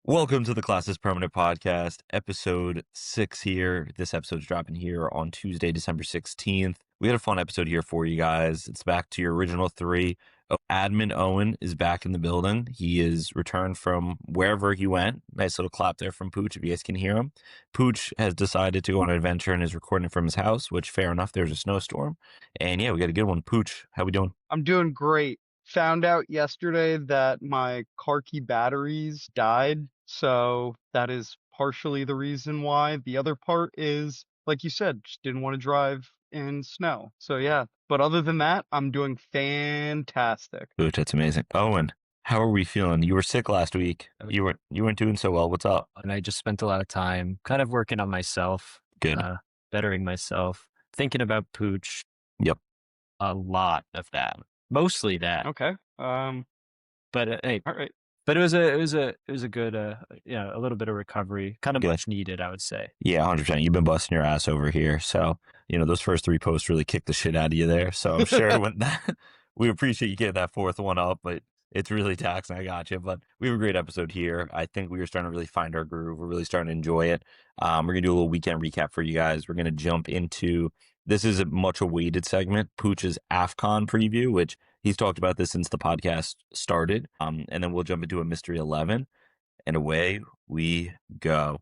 Welcome to the Classes Permanent Podcast, episode 6 here. This episode's dropping here on Tuesday, December 16th. We had a fun episode here for you guys. It's back to your original 3. Admin Owen is back in the building. He is returned from wherever he went. Nice little clap there from Pucc if you guys can hear him. Pucc has decided to go on an adventure and is recording from his house, which fair enough, there's a snowstorm. And yeah, we got a good one. Pucc, how we doing? I'm doing great. Found out yesterday that my car key batteries died, so that is partially the reason why. The other part is, like you said, just didn't want to drive in snow. So yeah, but other than that, I'm doing fantastic. Pucc, that's amazing. Owen, how are we feeling? You were sick last week. You weren't doing so well. What's up? And I just spent a lot of time kind of working on myself, Good. bettering myself, thinking about Pooch. Yep. A lot of that, mostly that. Okay. But hey, All right. but it was a good, a little bit of recovery, kind of Good. much needed, I would say. Yeah, 100%. You've been busting your ass over here. So, those first 3 posts really kicked the shit out of you there. So I'm sure we appreciate you getting that 4th one up, but it's really taxing. I got you. But we have a great episode here. I think we are starting to really find our groove. We're really starting to enjoy it. We're going to do a little weekend recap for you guys. We're going to jump into, this is a much awaited segment, Pucch's AFCON preview, which he's talked about this since the podcast started. And then we'll jump into a Mystery 11. And away we go.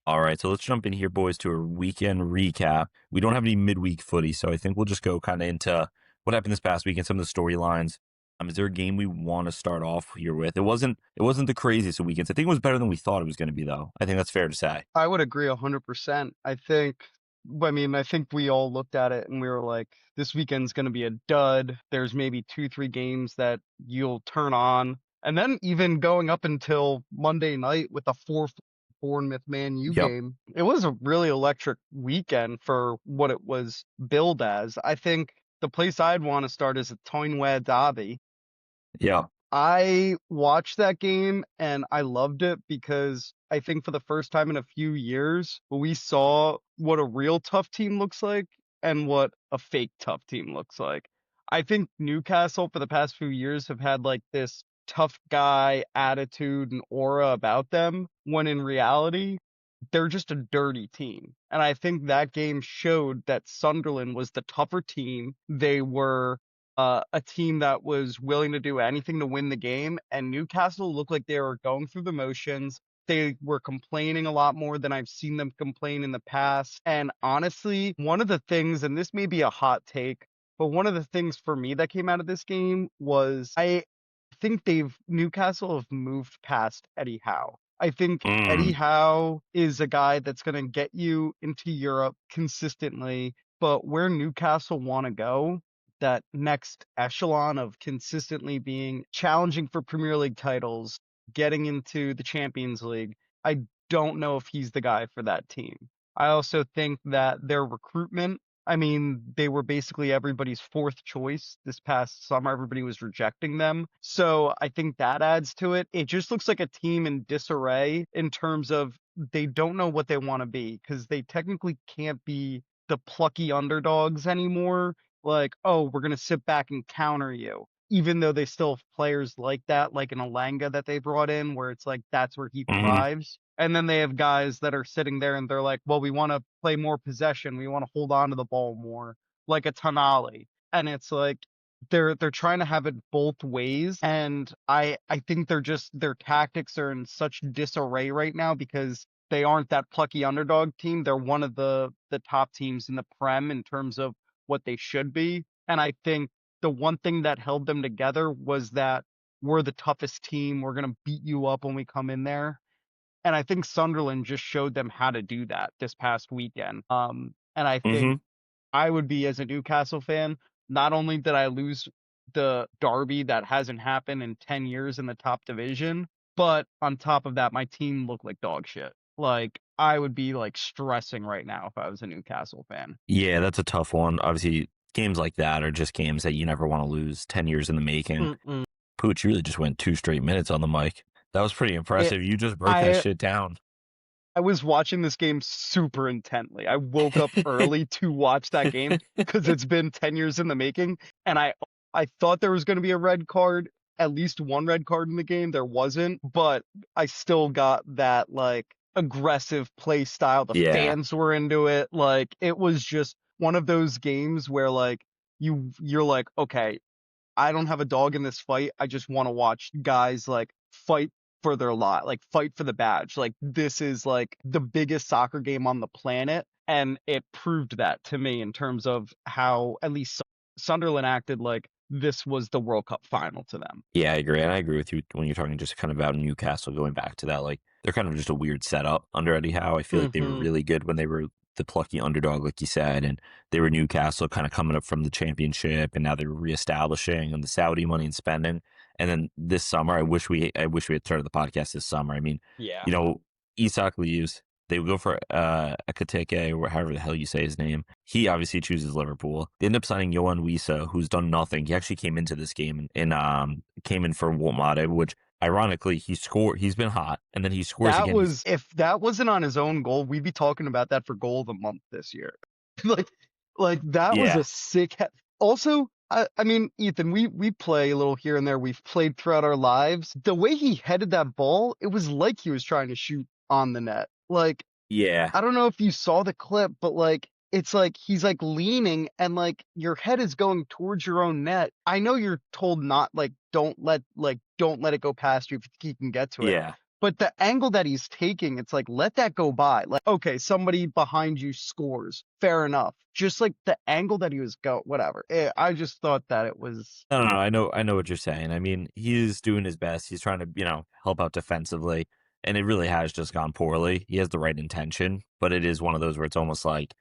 All right, so let's jump in here, boys, to a weekend recap. We don't have any midweek footy, so I think we'll just go kind of into what happened this past weekend, some of the storylines. Is there a game we want to start off here with? It wasn't the craziest of weekends. I think it was better than we thought it was going to be, though. I think that's fair to say. I would agree 100%. I think we all looked at it and we were like, this weekend's going to be a dud. There's maybe 2-3 games that you'll turn on. And then even going up until Monday night with the 4 Bournemouth Man U Yep. game, it was a really electric weekend for what it was billed as. I think the place I'd want to start is a Toynway Derby. Yeah. I watched that game and I loved it because I think for the first time in a few years, we saw what a real tough team looks like and what a fake tough team looks like. I think Newcastle for the past few years have had like this tough guy attitude and aura about them, when in reality, they're just a dirty team. And I think that game showed that Sunderland was the tougher team. They were a team that was willing to do anything to win the game, and Newcastle looked like they were going through the motions. They were complaining a lot more than I've seen them complain in the past. And honestly, one of the things, and this may be a hot take, but one of the things for me that came out of this game was I think Newcastle have moved past Eddie Howe. I think Eddie Howe is a guy that's going to get you into Europe consistently, but where Newcastle want to go, that next echelon of consistently being challenging for Premier League titles, getting into the Champions League, I don't know if he's the guy for that team. I also think that their recruitment, they were basically everybody's 4th choice this past summer. Everybody was rejecting them. So I think that adds to it. It just looks like a team in disarray in terms of they don't know what they want to be, because they technically can't be the plucky underdogs anymore. Like, oh, we're going to sit back and counter you, even though they still have players like that, like an Alanga that they brought in, where it's like that's where he thrives. And then they have guys that are sitting there and they're like, well, we want to play more possession. We want to hold on to the ball more, like a Tonali. And it's like they're trying to have it both ways. And I think their tactics are in such disarray right now because they aren't that plucky underdog team. They're one of the top teams in the Prem in terms of what they should be. And I think the one thing that held them together was that we're the toughest team. We're going to beat you up when we come in there. And I think Sunderland just showed them how to do that this past weekend. And I think I would be, as a Newcastle fan, not only did I lose the derby that hasn't happened in 10 years in the top division, but on top of that, my team looked like dog shit. Like, I would be like stressing right now if I was a Newcastle fan. Yeah, that's a tough one. Obviously, games like that are just games that you never want to lose. 10 years in the making. Mm-mm. Pucc, you really just went 2 straight minutes on the mic. That was pretty It, impressive. You just broke that I shit down. I was watching this game super intently. I woke up early to watch that game because it's been 10 years in the making, and I thought there was going to be a red card, at least one red card in the game. There wasn't, but I still got that like aggressive play style. The Yeah. fans were into it. Like it was just one of those games where like you're like, okay, I don't have a dog in this fight. I just want to watch guys like fight for their lot, like fight for the badge. Like this is like the biggest soccer game on the planet, and it proved that to me in terms of how at least Sunderland acted like this was the World Cup final to them. Yeah, I agree. And I agree with you when you're talking just kind of about Newcastle, going back to that. Like, they're kind of just a weird setup under Eddie Howe. I feel like they were Hmm. really good when they were the plucky underdog, like you said, and they were Newcastle kind of coming up from the championship, and now they're reestablishing and the Saudi money and spending. And then this summer, I wish we had started the podcast this summer. I mean, Yeah. you know, Isak leaves. They would go for Ekateke, or however the hell you say his name. He obviously chooses Liverpool. They end up signing Yohan Wissa, who's done nothing. He actually came into this game and came in for Wolmade, which ironically he scored. He's been hot, and then he scores That again. was if that wasn't on his own goal, we'd be talking about that for goal of the month this year. like like that was Yeah, a sick also I mean, Ethan, we play a little here and there. We've played throughout our lives. The way he headed that ball, it was like he was trying to shoot on the net. Like, yeah, I don't know if you saw the clip, but like it's like he's like leaning and like your head is going towards your own net. I know you're told not like don't let it go past you if he can get to it. yeah. But the angle that he's taking, it's like let that go by. Like okay, somebody behind you scores. Fair enough. Just like the angle that he was whatever. I just thought that it was No. I know what you're saying. I mean, he's doing his best. He's trying to, help out defensively, and it really has just gone poorly. He has the right intention, but it is one of those where it's almost like,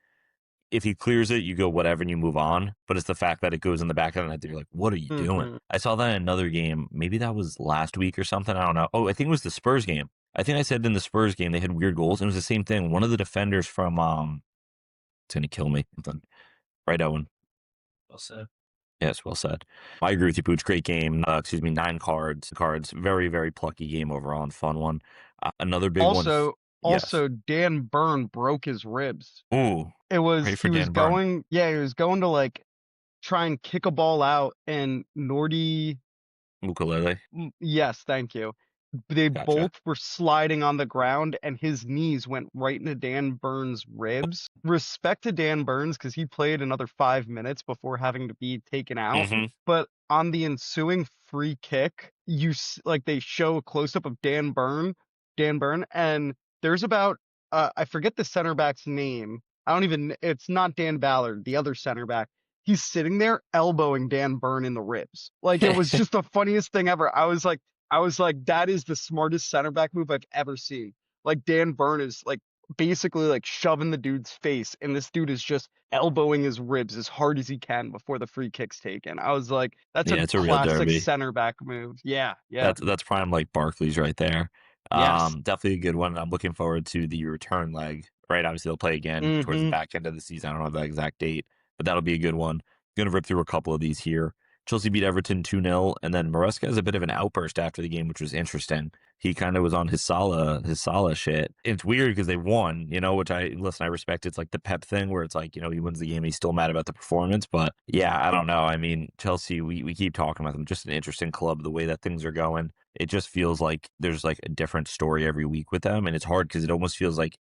if he clears it, you go whatever and you move on. But it's the fact that it goes in the back of the net that you're like, what are you doing? mhm. I saw that in another game. Maybe that was last week or something. I don't know. Oh, I think it was the Spurs game. I think I said in the Spurs game they had weird goals. And it was the same thing. One of the defenders from it's gonna kill me. Right, Owen. Well said. Yes, well said. I agree with you, Pooch. Great game. 9 cards. Very, very plucky game overall and fun one. Another big one. Also Yes. Dan Burn broke his ribs. Ooh, It ready was for he was Dan Burn. going yeah, he was going to like try and kick a ball out and Nordy Ukulele. yes, thank you. They Gotcha. both were sliding on the ground and his knees went right into Dan Burns' ribs. Respect to Dan Burns because he played another 5 minutes before having to be taken out. Mm-hmm. But on the ensuing free kick, like they show a close up of Dan Burn, and there's about I forget the center back's name. I don't even it's not Dan Ballard, the other center back. He's sitting there elbowing Dan Burn in the ribs. Like it was just the funniest thing ever. I was like, that is the smartest center back move I've ever seen. Like Dan Burn is like basically like shoving the dude's face, and this dude is just elbowing his ribs as hard as he can before the free kick's taken. I was like, that's Yeah, a it's a real classic derby. center back move. Yeah, yeah, That's prime like Barkley's right there. yes. Definitely a good one. I'm looking forward to the return leg. Right, obviously they'll play again towards the Mm-hmm. back end of the season. I don't know the exact date, but that'll be a good one. Gonna rip through a couple of these here. Chelsea beat Everton 2-0, and then Maresca has a bit of an outburst after the game, which was interesting. He kind of was on his Salah shit. It's weird because they won, which I respect. It's like the Pep thing where it's like, he wins the game and he's still mad about the performance. But yeah, I don't know. I mean, Chelsea, we keep talking about them. Just an interesting club, the way that things are going. It just feels like there's like a different story every week with them. And it's hard because it almost feels like,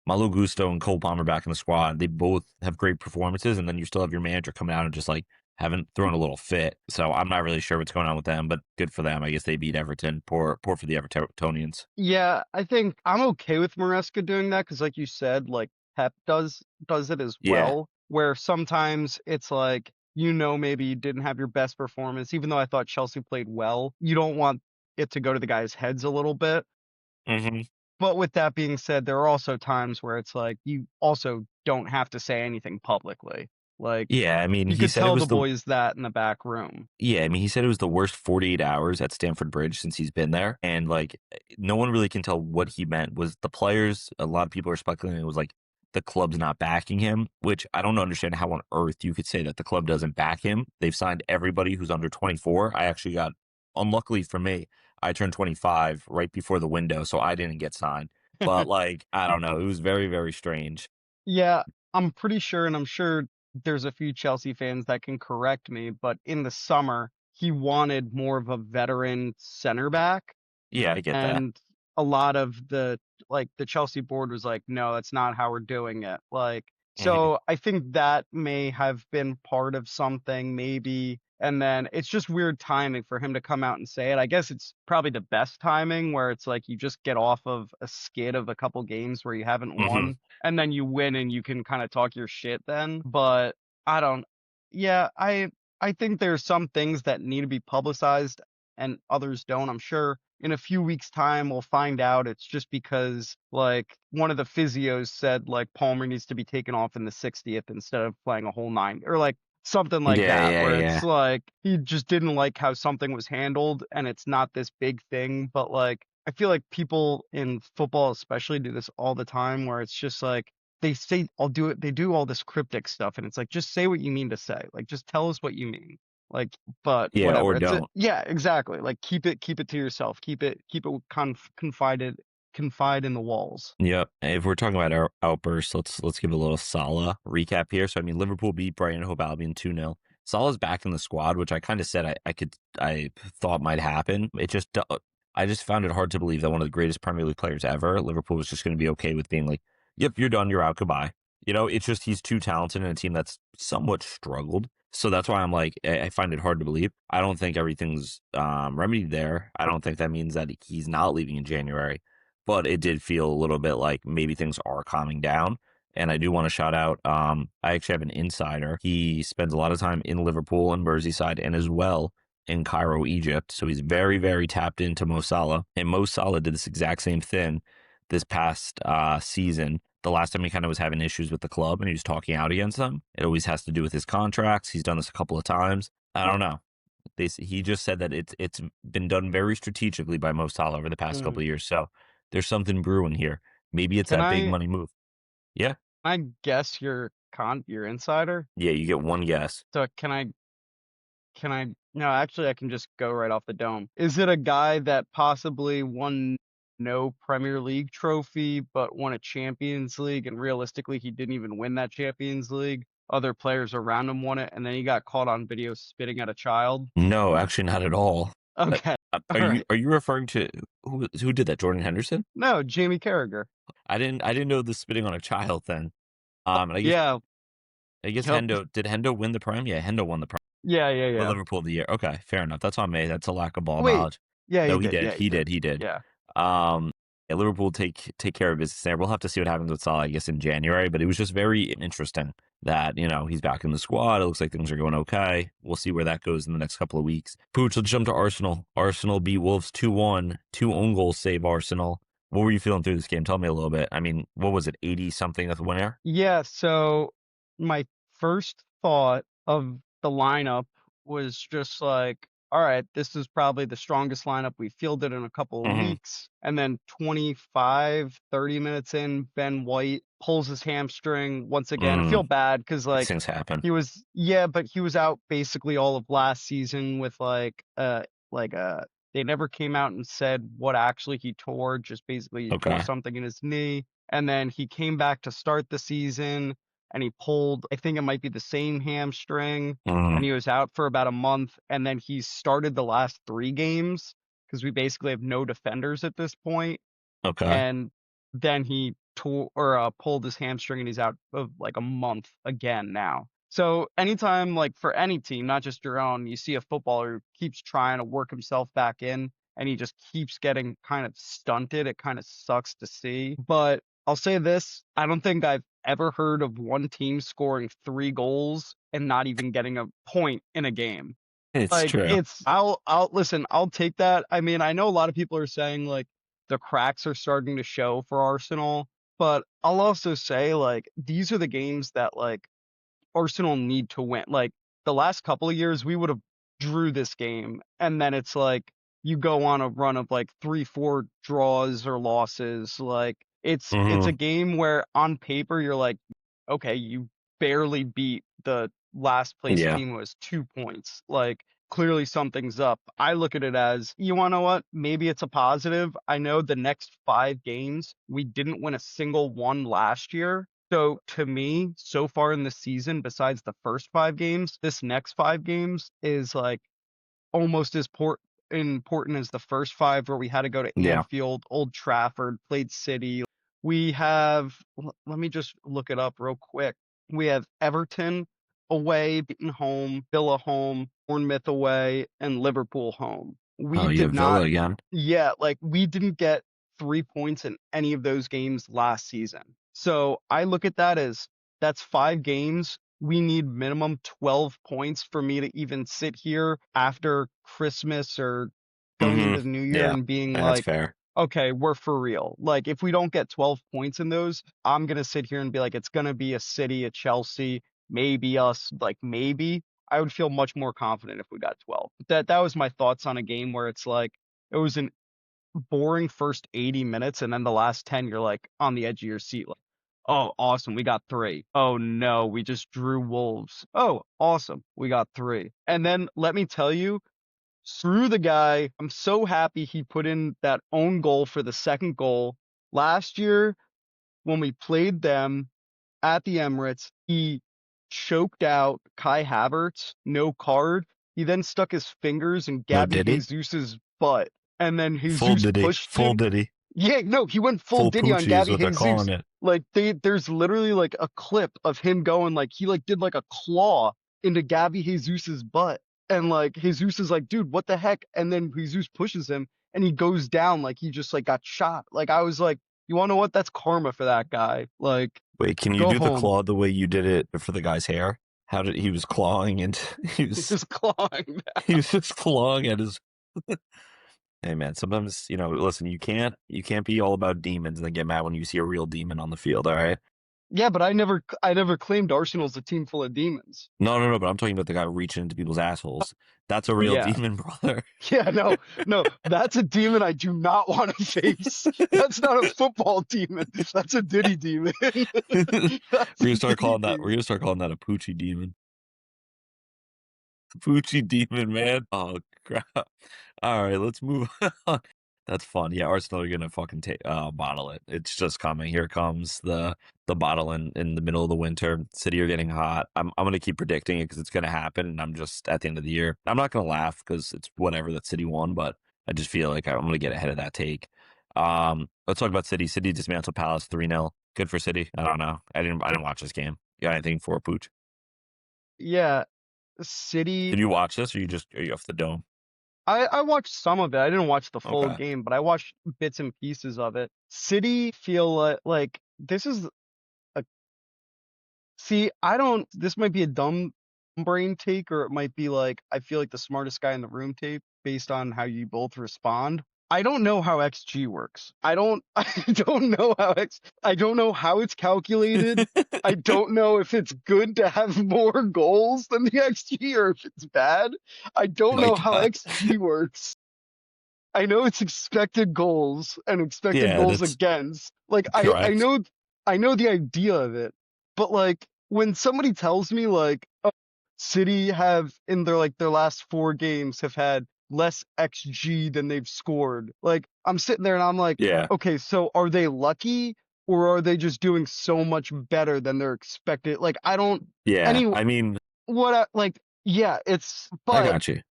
Malo Gusto and Cole Palmer back in the squad, they both have great performances. And then you still have your manager coming out and just like, haven't thrown a little fit. So I'm not really sure what's going on with them, but good for them. I guess they beat Everton. Poor for the Evertonians. Yeah, I think I'm okay with Maresca doing that because, like you said, like Pep does it as Yeah. well. Where sometimes it's like maybe you didn't have your best performance, even though I thought Chelsea played well. You don't want it to go to the guys' heads a little bit. Mm-hmm. But with that being said, there are also times where it's like you also don't have to say anything publicly. Like Yeah, I mean, you he could said it tell was the boys that in the back room. yeah, I mean, he said it was the worst 48 hours at Stamford Bridge since he's been there. And like, no one really can tell what he meant. Was the players, a lot of people are speculating it was like the club's not backing him, which I don't understand how on earth you could say that the club doesn't back him. They've signed everybody who's under 24. I actually got, unluckily for me, I turned 25 right before the window, so I didn't get signed. But like, I don't know. It was very, very strange. Yeah, I'm pretty sure, and I'm sure there's a few Chelsea fans that can correct me, but in the summer, he wanted more of a veteran center back. Yeah, I get that. And a lot of the Chelsea board was like, no, that's not how we're doing it. Like, Mhm. so I think that may have been part of something, maybe. And then it's just weird timing for him to come out and say it. I guess it's probably the best timing where it's like you just get off of a skid of a couple games where you haven't Mhm. won, and then you win and you can kind of talk your shit then. But I don't, yeah, I think there's some things that need to be publicized and others don't. I'm sure in a few weeks' time we'll find out it's just because like one of the physios said like Palmer needs to be taken off in the 60th instead of playing a whole nine, or like something like Yeah, that, yeah, where it's yeah. like he just didn't like how something was handled and it's not this big thing. But like I feel like people in football especially do this all the time, where it's just like they say I'll do it, they do all this cryptic stuff, and it's like just say what you mean to say, like just tell us what you mean. Like, but Yeah, whatever. or It's a, don't. yeah, exactly. Like keep it to yourself. Keep it confide in the walls. Yep. If we're talking about our outbursts, let's give a little Salah recap here. So I mean, Liverpool beat Brighton and Hove Albion 2-0. Salah's back in the squad, which I kind of said I thought might happen. I just found it hard to believe that one of the greatest Premier League players ever, Liverpool, was just going to be okay with being like, "Yep, you're done, you're out, goodbye." It's just he's too talented in a team that's somewhat struggled. So that's why I'm like, I find it hard to believe. I don't think everything's remedied there. I don't think that means that he's not leaving in January, but it did feel a little bit like maybe things are calming down. And I do want to shout out, I actually have an insider. He spends a lot of time in Liverpool and Merseyside and as well in Cairo, Egypt. So he's very, very tapped into Mo Salah. And Mo Salah did this exact same thing this past season. The last time he kind of was having issues with the club and he was talking out against them. It always has to do with his contracts. He's done this a couple of times. I don't know. He just said that it's been done very strategically by Mo Salah over the past Mm. couple of years. So there's something brewing here. Maybe it's Can that big I money move. Yeah. I guess your insider? Yeah, you get one guess. So can I no, actually I can just go right off the dome. Is it a guy that possibly won no Premier League trophy but won a Champions League, and realistically he didn't even win that Champions League? Other players around him won it and then he got caught on video spitting at a child? No, actually not at all. Uh, Okay. Are All right. you referring to who did that? Jordan Henderson? No, Jamie Carragher. I didn't know the spitting on a child then. And Yeah. I guess Yep. Hendo win the prime? Yeah, Hendo won the prime. Yeah, yeah, For yeah. Liverpool of the year. Okay, fair enough. That's on me. That's a lack of ball Wait. knowledge. Yeah, he No, he did. did. Yeah, he He did. did. He did. Yeah. Um, yeah, Liverpool take care of business there. We'll have to see what happens with Salah, I guess, in January. But it was just very interesting that he's back in the squad. It looks like things are going okay. We'll see where that goes in the next couple of weeks. Pooch, let's jump to Arsenal. Arsenal beat Wolves 2-1. Two own goals save Arsenal. What were you feeling through this game? Tell me a little bit. I mean, what was it? 80 something at the winner? Yeah, so my first thought of the lineup was just like, all right, this is probably the strongest lineup we fielded in a couple of Mm-hmm. weeks. And then 25, 30 minutes in, Ben White pulls his hamstring once again. I feel Mm, bad because these like things happen. but he was out basically all of last season with like they never came out and said what actually he tore, just basically he tore Okay. something in his knee. And then he came back to start the season and he pulled, I think it might be the same hamstring, Mm, and he was out for about a month. And then he started the last three games because we basically have no defenders at this point. okay. And then he tore or pulled his hamstring and he's out of like a month again now. So anytime, like for any team, not just your own, you see a footballer who keeps trying to work himself back in and he just keeps getting kind of stunted, it kind of sucks to see. But I'll say this, I don't think I've ever heard of one team scoring 3 goals and not even getting a point in a game. It's Like true. I'll listen, I'll take that. I mean, I know a lot of people are saying like the cracks are starting to show for Arsenal, but I'll also say like these are the games that like Arsenal need to win. Like the last couple of years, we would have drew this game, and then it's like you go on a run of like 3, 4 draws or losses. Like It's a game where on paper you're like, okay, you barely beat the last place Yeah. team was 2 points. Like clearly something's up. I look at it as, you want to know what? Maybe it's a positive. I know the next 5 games, we didn't win a single one last year. So to me, so far in the season, besides the first 5 games, this next 5 games is like almost as important as the first 5 where we had to go to Yeah. Anfield, Old Trafford, played City. We have, let me just look it up real quick. We have Everton away, beaten home, Villa home, Bournemouth away, and Liverpool home. We Oh, you did have Villa not, again? yeah, like we didn't get 3 points in any of those games last season. So I look at that as that's 5 games. We need minimum 12 points for me to even sit here after Christmas or going into the new year Yeah. and being That's like, fair. okay, we're for real. Like, if we don't get 12 points in those, I'm going to sit here and be like, it's going to be a City, a Chelsea, maybe us, like, maybe. I would feel much more confident if we got 12. That was my thoughts on a game where it's like, it was an boring first 80 minutes, and then the last 10, you're like on the edge of your seat, like, oh, awesome, we got 3. Oh no, we just drew Wolves. Oh, awesome, we got 3. And then let me tell you, screw the guy. I'm so happy he put in that own goal for the second goal. Last year, when we played them at the Emirates, he choked out Kai Havertz, no card. He then stuck his fingers in No, Gabby did he? Jesus's butt, and then Full Jesus Diddy. pushed Full him. Diddy. Yeah, no, he went full Full Diddy on Poochie is Gabby what they're Jesus. calling it. Like there's literally like a clip of him going like he like did like a claw into Gabby Jesus's butt, and like Jesus is like, dude, what the heck? And then Jesus pushes him, and he goes down like he just like got shot. Like I was like, you want to know what? That's karma for that guy. Like Wait, can you go do the home. claw the way you did it for the guy's hair? How did he was clawing into Just clawing. he was just clawing at his Hey man, sometimes, listen, you can't be all about demons and then get mad when you see a real demon on the field, all right? Yeah, but I never claimed Arsenal's a team full of demons. No, but I'm talking about the guy reaching into people's assholes. That's a real Yeah. demon, brother. Yeah, no, that's a demon I do not want to face. That's not a football demon. That's a Diddy demon. That's a Diddy We're demon. gonna start calling that a Poochie demon. Pucci demon, man. Oh crap. All right, let's move on. That's fun. Yeah, Arsenal are gonna fucking bottle it. It's just coming. Here comes the bottle in the middle of the winter. City are getting hot. I'm gonna keep predicting it because it's gonna happen. And I'm just at the end of the year. I'm not gonna laugh because it's whatever that City won, but I just feel like I'm gonna get ahead of that take. Let's talk about City. City dismantled Palace 3-0. Good for City. I don't know. I didn't watch this game. You got anything for Pooch? Yeah, Did City. you watch this, or are you off the dome? I watched some of it. I didn't watch the full Okay. game, but I watched bits and pieces of it. City feel like this is a see, I don't this might be a dumb brain take, or it might be like I feel like the smartest guy in the room take based on how you both respond. I don't know how XG works. I don't know I don't know how it's calculated. I don't know if it's good to have more goals than the XG or if it's bad. I don't My know how God. XG works. I know it's expected goals and expected Yeah, goals that's against. Like correct. I know the idea of it, but like when somebody tells me like, oh, City have in their last 4 games have had less XG than they've scored. Like I'm sitting there and I'm like, Yeah, okay, so are they lucky or are they just doing so much better than they're expected? Like I don't yeah. any I mean, like yeah, it's I but got you.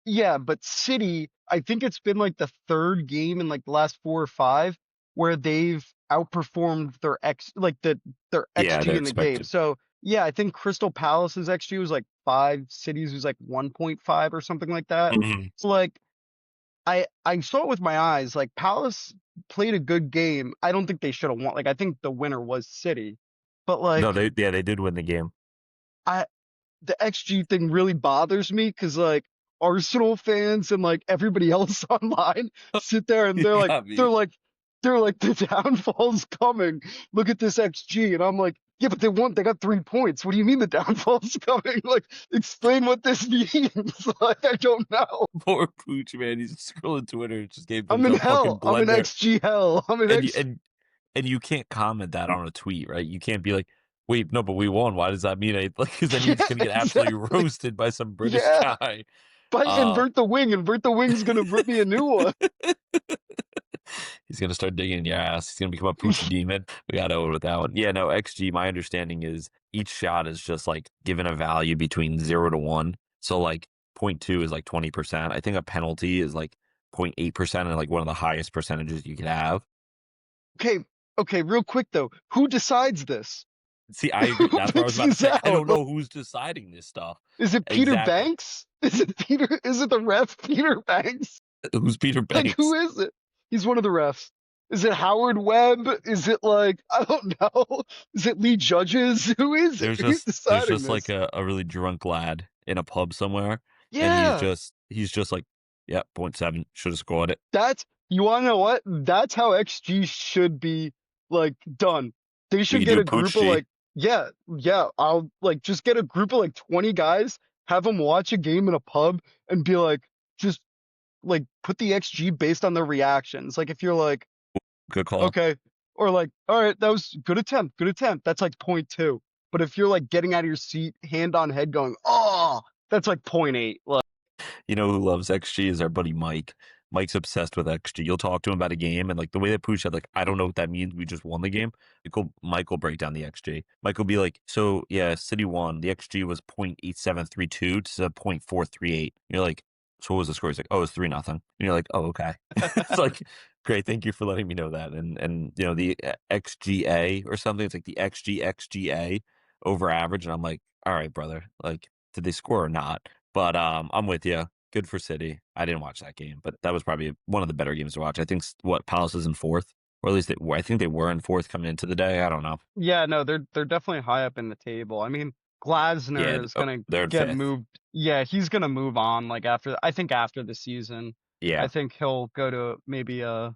yeah, but City, I think it's been like the third game in like the last 4 or 5 where they've outperformed their Yeah, XG they're in the game. expected. So yeah, I think Crystal Palace's XG was like 5, City's was like 1.5 or something like that. Mhm. So like I saw it with my eyes. Like Palace played a good game. I don't think they should have won. Like I think the winner was City. But No, like they did win the game. I the XG thing really bothers me because like Arsenal fans and like everybody else online sit there and You they're like got they're me. like they're like the downfall's coming. Look at this XG, and I'm like, yeah, but they got 3 points. What do you mean the downfall's coming? Like, explain what this means. Like, I don't know. Poor Pooch, man. He's scrolling Twitter. It just gave I'm him in the fucking hell. I'm in blender. XG hell. I'm in And you, X. and and you can't comment that on a tweet, right? You can't be like, wait, no, but we won. Why does that mean like, because then you're Yeah, just gonna get absolutely exactly. roasted by some British Yeah. guy. By Uh, invert the wing. Invert the wing's gonna rip me a new one. he's gonna start digging in your ass. He's gonna become a Pucc demon. We got Owen with that one. Yeah, no, XG. My understanding is each shot is just like given a value between 0 to 1. So like zero point 0.2 is like 20%. I think a penalty is like 0.8% and like one of the highest percentages you could have. Okay, okay, real quick though. Who decides this? See, I agree. Who That's what I was picks about to this say. I out? don't know who's deciding this stuff. Is it Peter Exactly. Banks? Is it Peter? Is it the ref Peter Banks? Who's Peter Like, who Banks? is it? He's one of the refs. Is it Howard Webb? Is it like, I don't know. Is it Lee Judges? Who is it? Who's There's deciding just like this? a really drunk lad in a pub somewhere, and Yeah, he's just like, yeah, 0.7, should have scored it. that's, you want to know what? That's how XG should be like done. They We should could get do a a group Pooch of G. like, yeah, yeah. I'll like just get a group of like 20 guys, have them watch a game in a pub and be like, just like put the XG based on their reactions. Like if you're like, Good call. okay, or like, all right, that was good attempt, good attempt. That's like point 0.2. But if you're like getting out of your seat, hand on head, going, oh, that's like point 0.8. Like, You know who loves XG is our buddy Mike. Mike's obsessed with XG. You'll talk to him about a game, and like the way that Pooch said, like, I don't know what that means. We just won the game. Mike will break down the XG. Mike will be like, so yeah, City won. The XG was 0.8732 to 0.438. You're like, so what was the score? He's like, oh, it's 3-0. And you're like, oh, okay. It's like, great, thank you for letting me know that. And you know, the XGA or something, it's like the XGA over average. And I'm like, all right, brother, like, did they score or not? But I'm with you. Good for City. I didn't watch that game, but that was probably one of the better games to watch. I think what Palace is in fourth, or at least I think they were in fourth coming into the day. I don't know. yeah, no, they're definitely high up in the table. I mean, Yeah, Glasner is gonna they're in get fifth. moved. Yeah, he's gonna move on. Like after, I think after the season, I Yeah, think he'll go to maybe I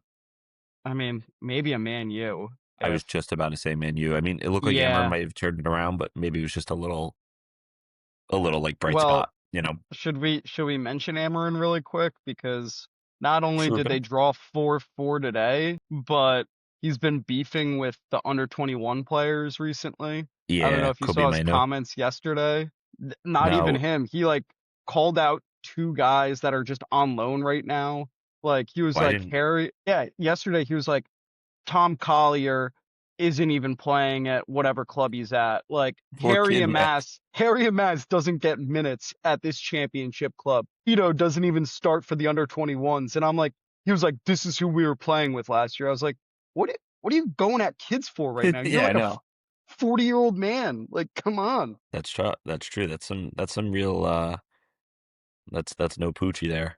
mean, maybe a Man U. I was If just about to say Man U. I mean, it looked like Amber yeah, might have turned it around, but maybe it was just a little like bright well, spot. You know, should we mention Amarin really quick because not only sure did they thing. draw 4-4 today, but he's been beefing with the under 21 players recently. I don't know Yeah, if you Kobe saw his Mainu. comments yesterday. Not even No, him. He like called out two guys that are just on loan right now. Like he was why like didn't Harry, yeah, yesterday he was like Tom Collier isn't even playing at whatever club he's at. Like poor kid, man? Harry Amass doesn't get minutes at this championship club. Doesn't even start for the under 21s. And I'm like, he was like, this is who we were playing with last year. I was like, what are you going at kids for right now? You're Yeah, I like a know. 40-year-old man. Like, come on. That's true. That's true. That's some real that's no Poochie there.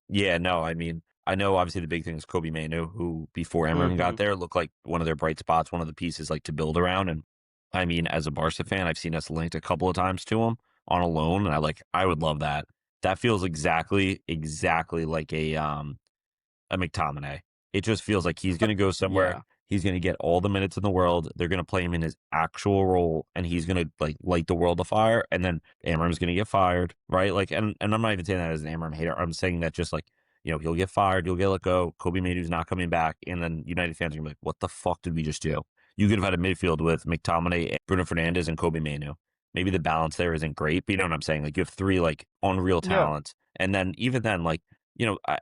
Yeah, no, I mean, I know obviously the big thing is Kobe Mainu, who before Emmerman Hmm. got there looked like one of their bright spots, one of the pieces like to build around. And I mean, as a Barca fan, I've seen us linked a couple of times to him on a loan, and I would love that. That feels exactly like a McTominay. It just feels like he's going to go somewhere. Yeah. He's going to get all the minutes in the world. They're going to play him in his actual role, and he's going to like light the world afire. And then Amram's going to get fired, right? Like, and I'm not even saying that as an Amram hater. I'm saying that just like he'll get fired, he'll get let go. Kobe Mainoo's not coming back, and then United fans are gonna be like, "What the fuck did we just do?" You could have had a midfield with McTominay, Bruno Fernandes, and Kobe Mainu. Maybe the balance there isn't great, but you know what I'm saying? Like you have three like unreal Yeah. talents, and then even then, like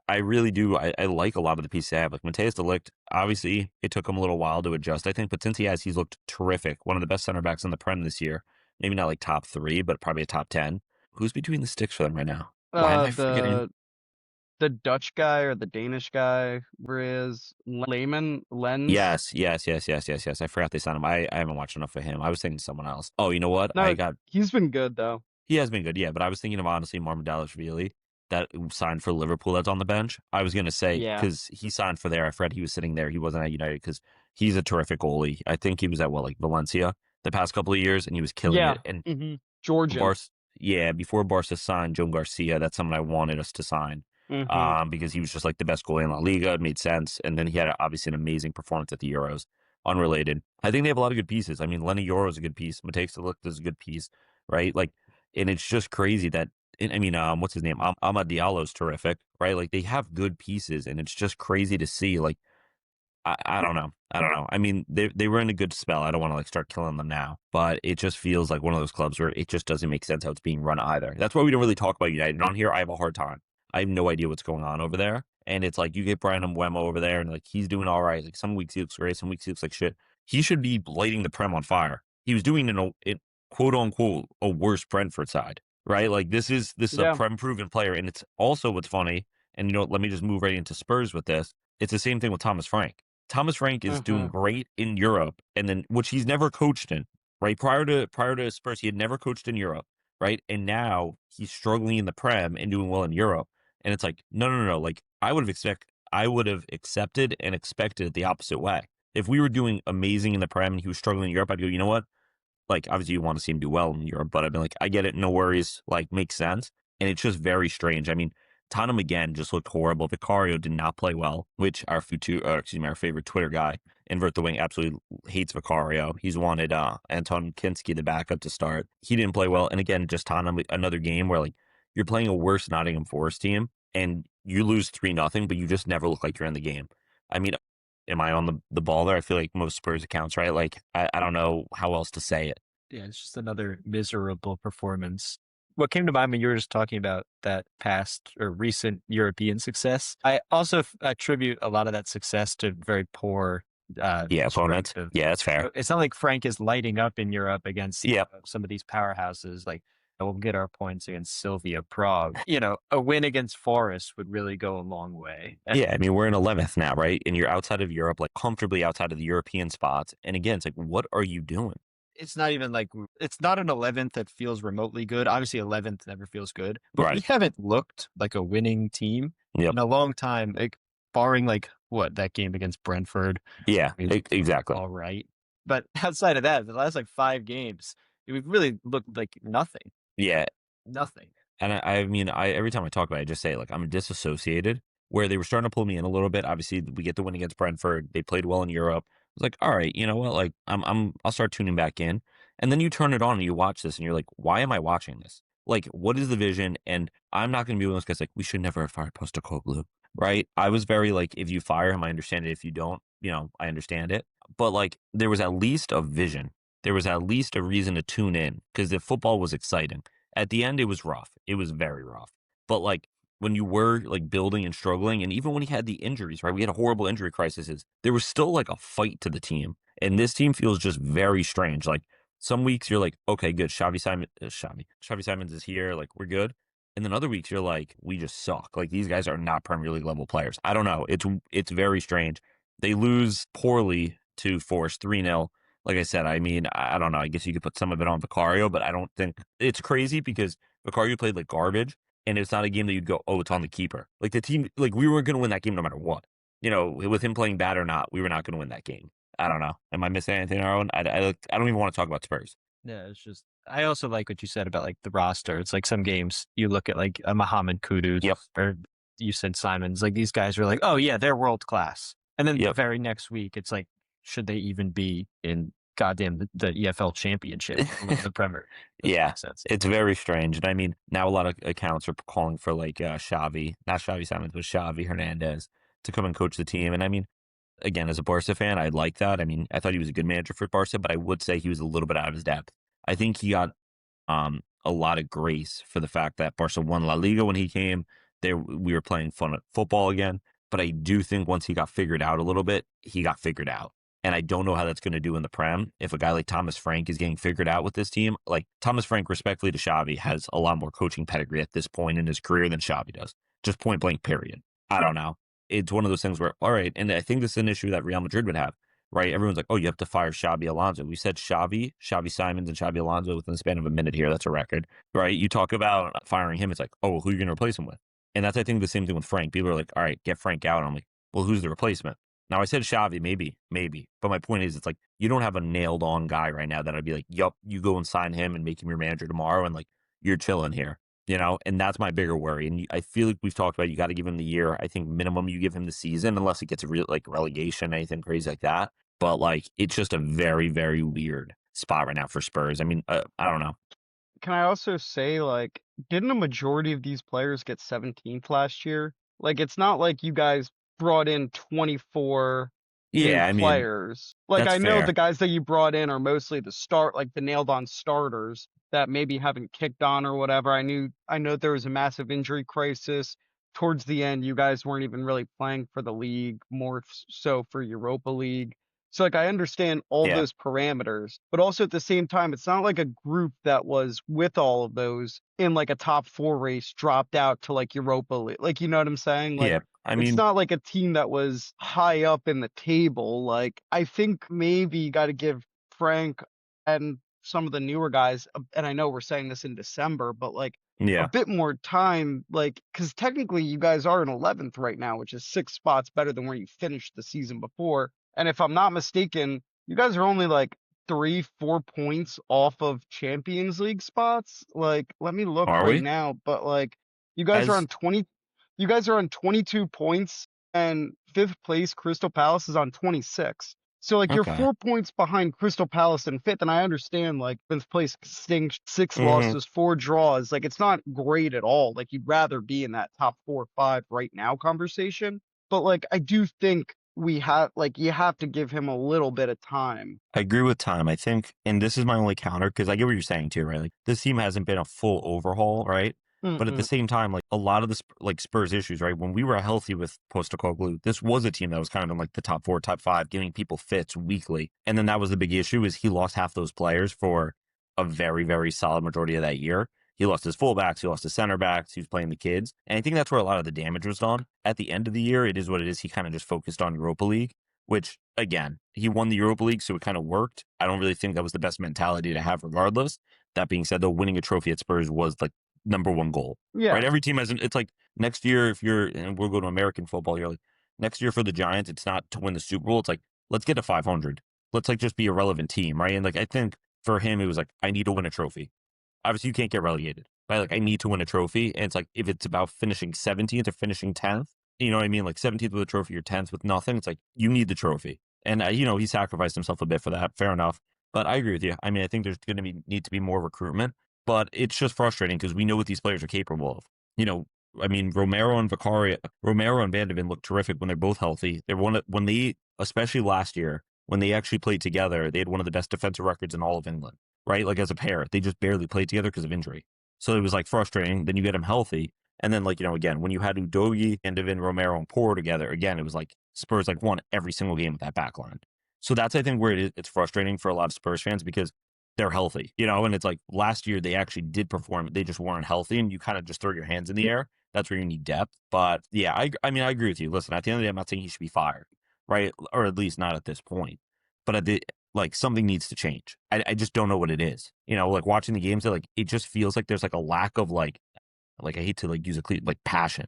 I really do. I like a lot of the pieces I have. Like Mateus de Ligt, obviously, it took him a little while to adjust, I think, but since he's looked terrific. One of the best center backs in the Prem this year. Maybe not like top 3, but probably a top 10. Who's between the sticks for them right now? Why am Uh I forgetting? the the Dutch guy or the Danish guy where is Lehman Lens? Yes. I forgot they signed him. I haven't watched enough of him. I was thinking someone else. Oh, you know what? No, he's been good though. He has been good, yeah, but I was thinking of honestly Marmadalashvili that signed for Liverpool that's on the bench. I was going to say, Yeah. because he signed for there. I forgot he was sitting there. He wasn't at United because he's a terrific goalie. I think he was at, like Valencia the past couple of years, and he was killing Yeah. it. And Georgian. Barca, yeah, before Barca signed Joan Garcia, that's someone I wanted us to sign Hmm. because he was just like the best goalie in La Liga. It made sense. And then he had obviously an amazing performance at the Euros. Unrelated. I think they have a lot of good pieces. I mean, Lenny Yoro is a good piece. Mateus de Ligt is a good piece, right? Like, and it's just crazy that, I mean, what's his name? Amad Diallo's terrific, right? Like, they have good pieces, and it's just crazy to see, like, I don't know. I don't know. I mean, they were in a good spell. I don't want to like start killing them now, but it just feels like one of those clubs where it just doesn't make sense how it's being run either. That's why we don't really talk about United. And on here, I have a hard time. I have no idea what's going on over there. And it's like you get Brian Mbeumo over there, and like he's doing all right. Like some weeks he looks great, some weeks he looks like shit. He should be lighting the Prem on fire. He was doing it quote unquote a worse Brentford side, right? Like this is a Yeah. Prem proven player, and it's also what's funny. And let me just move right into Spurs with this. It's the same thing with Thomas Frank. Thomas Frank is doing great in Europe, and then which he's never coached in, right? Prior to Spurs, he had never coached in Europe, right? And now he's struggling in the Prem and doing well in Europe. And it's like, no. Like I would have accepted and expected it the opposite way. If we were doing amazing in the Prem and he was struggling in Europe, I'd go, you know what? Like, obviously you want to see him do well in Europe, but I've been like, I get it, no worries, like, makes sense. And it's just very strange. I mean, Tottenham again just looked horrible. Vicario did not play well, which our our favorite Twitter guy, Invert the Wing, absolutely hates Vicario. He's wanted Anton Kinski, the backup, to start. He didn't play well. And again, just Tottenham, another game where like you're playing a worse Nottingham Forest team and you lose 3-0, but you just never look like you're in the game. I mean, am I on the ball there? I feel like most Spurs accounts, right? Like, I don't know how else to say it. Yeah, it's just another miserable performance. What came to mind when you were just talking about that past or recent European success, I also attribute a lot of that success to very poor Yeah, opponents. strength of. Yeah, that's fair. It's not like Frank is lighting up in Europe against Yep. some of these powerhouses. Like we'll get our points against Sylvia Prague. A win against Forest would really go a long way. Yeah, I mean, we're in 11th now, right? And you're outside of Europe, like comfortably outside of the European spots. And again, it's like, what are you doing? It's not even like it's not an 11th that feels remotely good. Obviously, 11th never feels good, but we Right. haven't looked like a winning team Yep. in a long time, like barring like what that game against Brentford. Yeah, exactly. All right, but outside of that, the last like 5 games, we've really looked like nothing. Yeah. Nothing. And I mean, every time I talk about it, I just say, like, I'm disassociated, where they were starting to pull me in a little bit. Obviously, we get the win against Brentford. They played well in Europe. I was like, all right, you know what? Like, I'll start tuning back in. And then you turn it on and you watch this and you're like, why am I watching this? Like, what is the vision? And I'm not going to be one of those guys like, we should never have fired Postecoglou, right? I was very like, if you fire him, I understand it. If you don't, I understand it. But like, there was at least a vision. There was at least a reason to tune in because the football was exciting. At the end, it was rough. It was very rough. But like when you were like building and struggling, and even when he had the injuries, right? We had a horrible injury crisis. There was still like a fight to the team, and this team feels just very strange. Like some weeks you're like, okay, good. Xavi Simons is here. Like we're good. And then other weeks you're like, we just suck. Like these guys are not Premier League level players. I don't know. It's very strange. They lose poorly to Forest 3-0. Like I said, I mean, I don't know. I guess you could put some of it on Vicario, but I don't think it's crazy because Vicario played like garbage, and it's not a game that you'd go, oh, it's on the keeper. Like the team, like we weren't going to win that game no matter what. With him playing bad or not, we were not going to win that game. I don't know. Am I missing anything, Aaron? I don't even want to talk about Spurs. Yeah, it's just I also like what you said about like the roster. It's like some games you look at like a Mohamed Kudus Yep. or you said Simons. Like these guys are like, oh yeah, they're world class. And then the Yep. very next week, it's like, should they even be in goddamn the EFL Championship, the Premier? Doesn't Yeah, make sense. it's very strange. And I mean, now a lot of accounts are calling for like Xavi, not Xavi Simons, but Xavi Hernandez to come and coach the team. And I mean, again, as a Barca fan, I like that. I mean, I thought he was a good manager for Barca, but I would say he was a little bit out of his depth. I think he got a lot of grace for the fact that Barca won La Liga when he came. We were playing fun football again. But I do think once he got figured out a little bit, he got figured out. And I don't know how that's going to do in the Prem. If a guy like Thomas Frank is getting figured out with this team, like Thomas Frank, respectfully to Xavi, has a lot more coaching pedigree at this point in his career than Xavi does. Just point blank, period. I don't know. It's one of those things where, all right, and I think this is an issue that Real Madrid would have, right? Everyone's like, oh, you have to fire Xabi Alonso. We said Xavi Simons, and Xabi Alonso within the span of a minute here. That's a record, right? You talk about firing him. It's like, oh, who are you going to replace him with? And that's, I think, the same thing with Frank. People are like, all right, get Frank out. And I'm like, well, who's the replacement? Now, I said Xavi, maybe. But my point is, it's like, you don't have a nailed on guy right now that I'd be like, yup, you go and sign him and make him your manager tomorrow. And like, you're chilling here, and that's my bigger worry. And I feel like we've talked about, you got to give him the year. I think minimum you give him the season, unless it gets a real like relegation, anything crazy like that. But like, it's just a very, very weird spot right now for Spurs. I mean, I don't know. Can I also say, like, didn't a majority of these players get 17th last year? Like, it's not like you guys brought in 24 Yeah, new I mean, players. Like that's I know the fair. guys that you brought in are mostly the nailed on starters that maybe haven't kicked on or whatever. I know there was a massive injury crisis towards the end. You guys weren't even really playing for the league, more so for Europa League. So like I understand all Yeah. those parameters, but also at the same time, it's not like a group that was with all of those in like a top four race dropped out to like Europa League. Like you know what I'm saying? Like Yeah. I it's mean, not like a team that was high up in the table. Like I think maybe you got to give Frank and some of the newer guys, and I know we're saying this in December, but like a yeah. bit more time, like because technically you guys are in 11th right now, which is 6 spots better than where you finished the season before. And if I'm not mistaken, you guys are only like 3, 4 points off of Champions League spots. Like, let me look Are right we? now, but like you guys are As on 20, you guys are on 22 points, and fifth place Crystal Palace is on 26. So like you're okay. 4 points behind Crystal Palace in fifth, and I understand like fifth place stinks, six Hmm. losses, 4 draws. Like it's not great at all. Like you'd rather be in that top 4 or 5 right now conversation. But like I do think we have like you have to give him a little bit of time. I agree with Tom. I think, and this is my only counter because I get what you're saying too, right? Like this team hasn't been a full overhaul, right? But at the Mm-mm. same time, like a lot of the like Spurs issues, right? When we were healthy with Postecoglou, this was a team that was kind of in like the top four, top five, giving people fits weekly. And then that was the big issue is he lost half those players for a very, very solid majority of that year. He lost his fullbacks, he lost his center backs, he was playing the kids. And I think that's where a lot of the damage was done. At the end of the year, it is what it is. He kind of just focused on Europa League, which again, he won the Europa League, so it kind of worked. I don't really think that was the best mentality to have regardless. That being said, though, winning a trophy at Spurs was like number one goal, right? Yeah. Every team has, it's like next year, if you're, and we'll go to American football, you're like, next year for the Giants, it's not to win the Super Bowl. It's like, let's get to 500. Let's like just be a relevant team, right? And like, I think for him, it was like, I need to win a trophy. Obviously, you can't get relegated, but like, I need to win a trophy. And it's like, if it's about finishing 17th or finishing 10th, you know what I mean? Like 17th with a trophy or 10th with nothing. It's like, you need the trophy. And, you know, he sacrificed himself a bit for that. Fair enough. But I agree with you. I mean, I think there's going to need to be more recruitment, but it's just frustrating because we know what these players are capable of. You know, I mean, Romero and Van de Ven look terrific when they're both healthy. They're when they, especially last year, when they actually played together, they had one of the best defensive records in all of England, right? Like as a pair, they just barely played together because of injury. So it was like frustrating. Then you get them healthy. And then, like, you know, again, when you had Udogi, Van de Ven, Romero, and Poor together, again, it was like Spurs like won every single game with that back line. So that's, I think, where it's frustrating for a lot of Spurs fans because they're healthy, you know, and it's like last year they actually did perform. They just weren't healthy and you kind of just throw your hands in the air. That's where you need depth. But yeah, I mean, I agree with you. Listen, at the end of the day, I'm not saying he should be fired, right? Or at least not at this point. But at the, like something needs to change. I just don't know what it is. You know, like watching the games, like it just feels like there's like a lack of like I hate to like use like passion.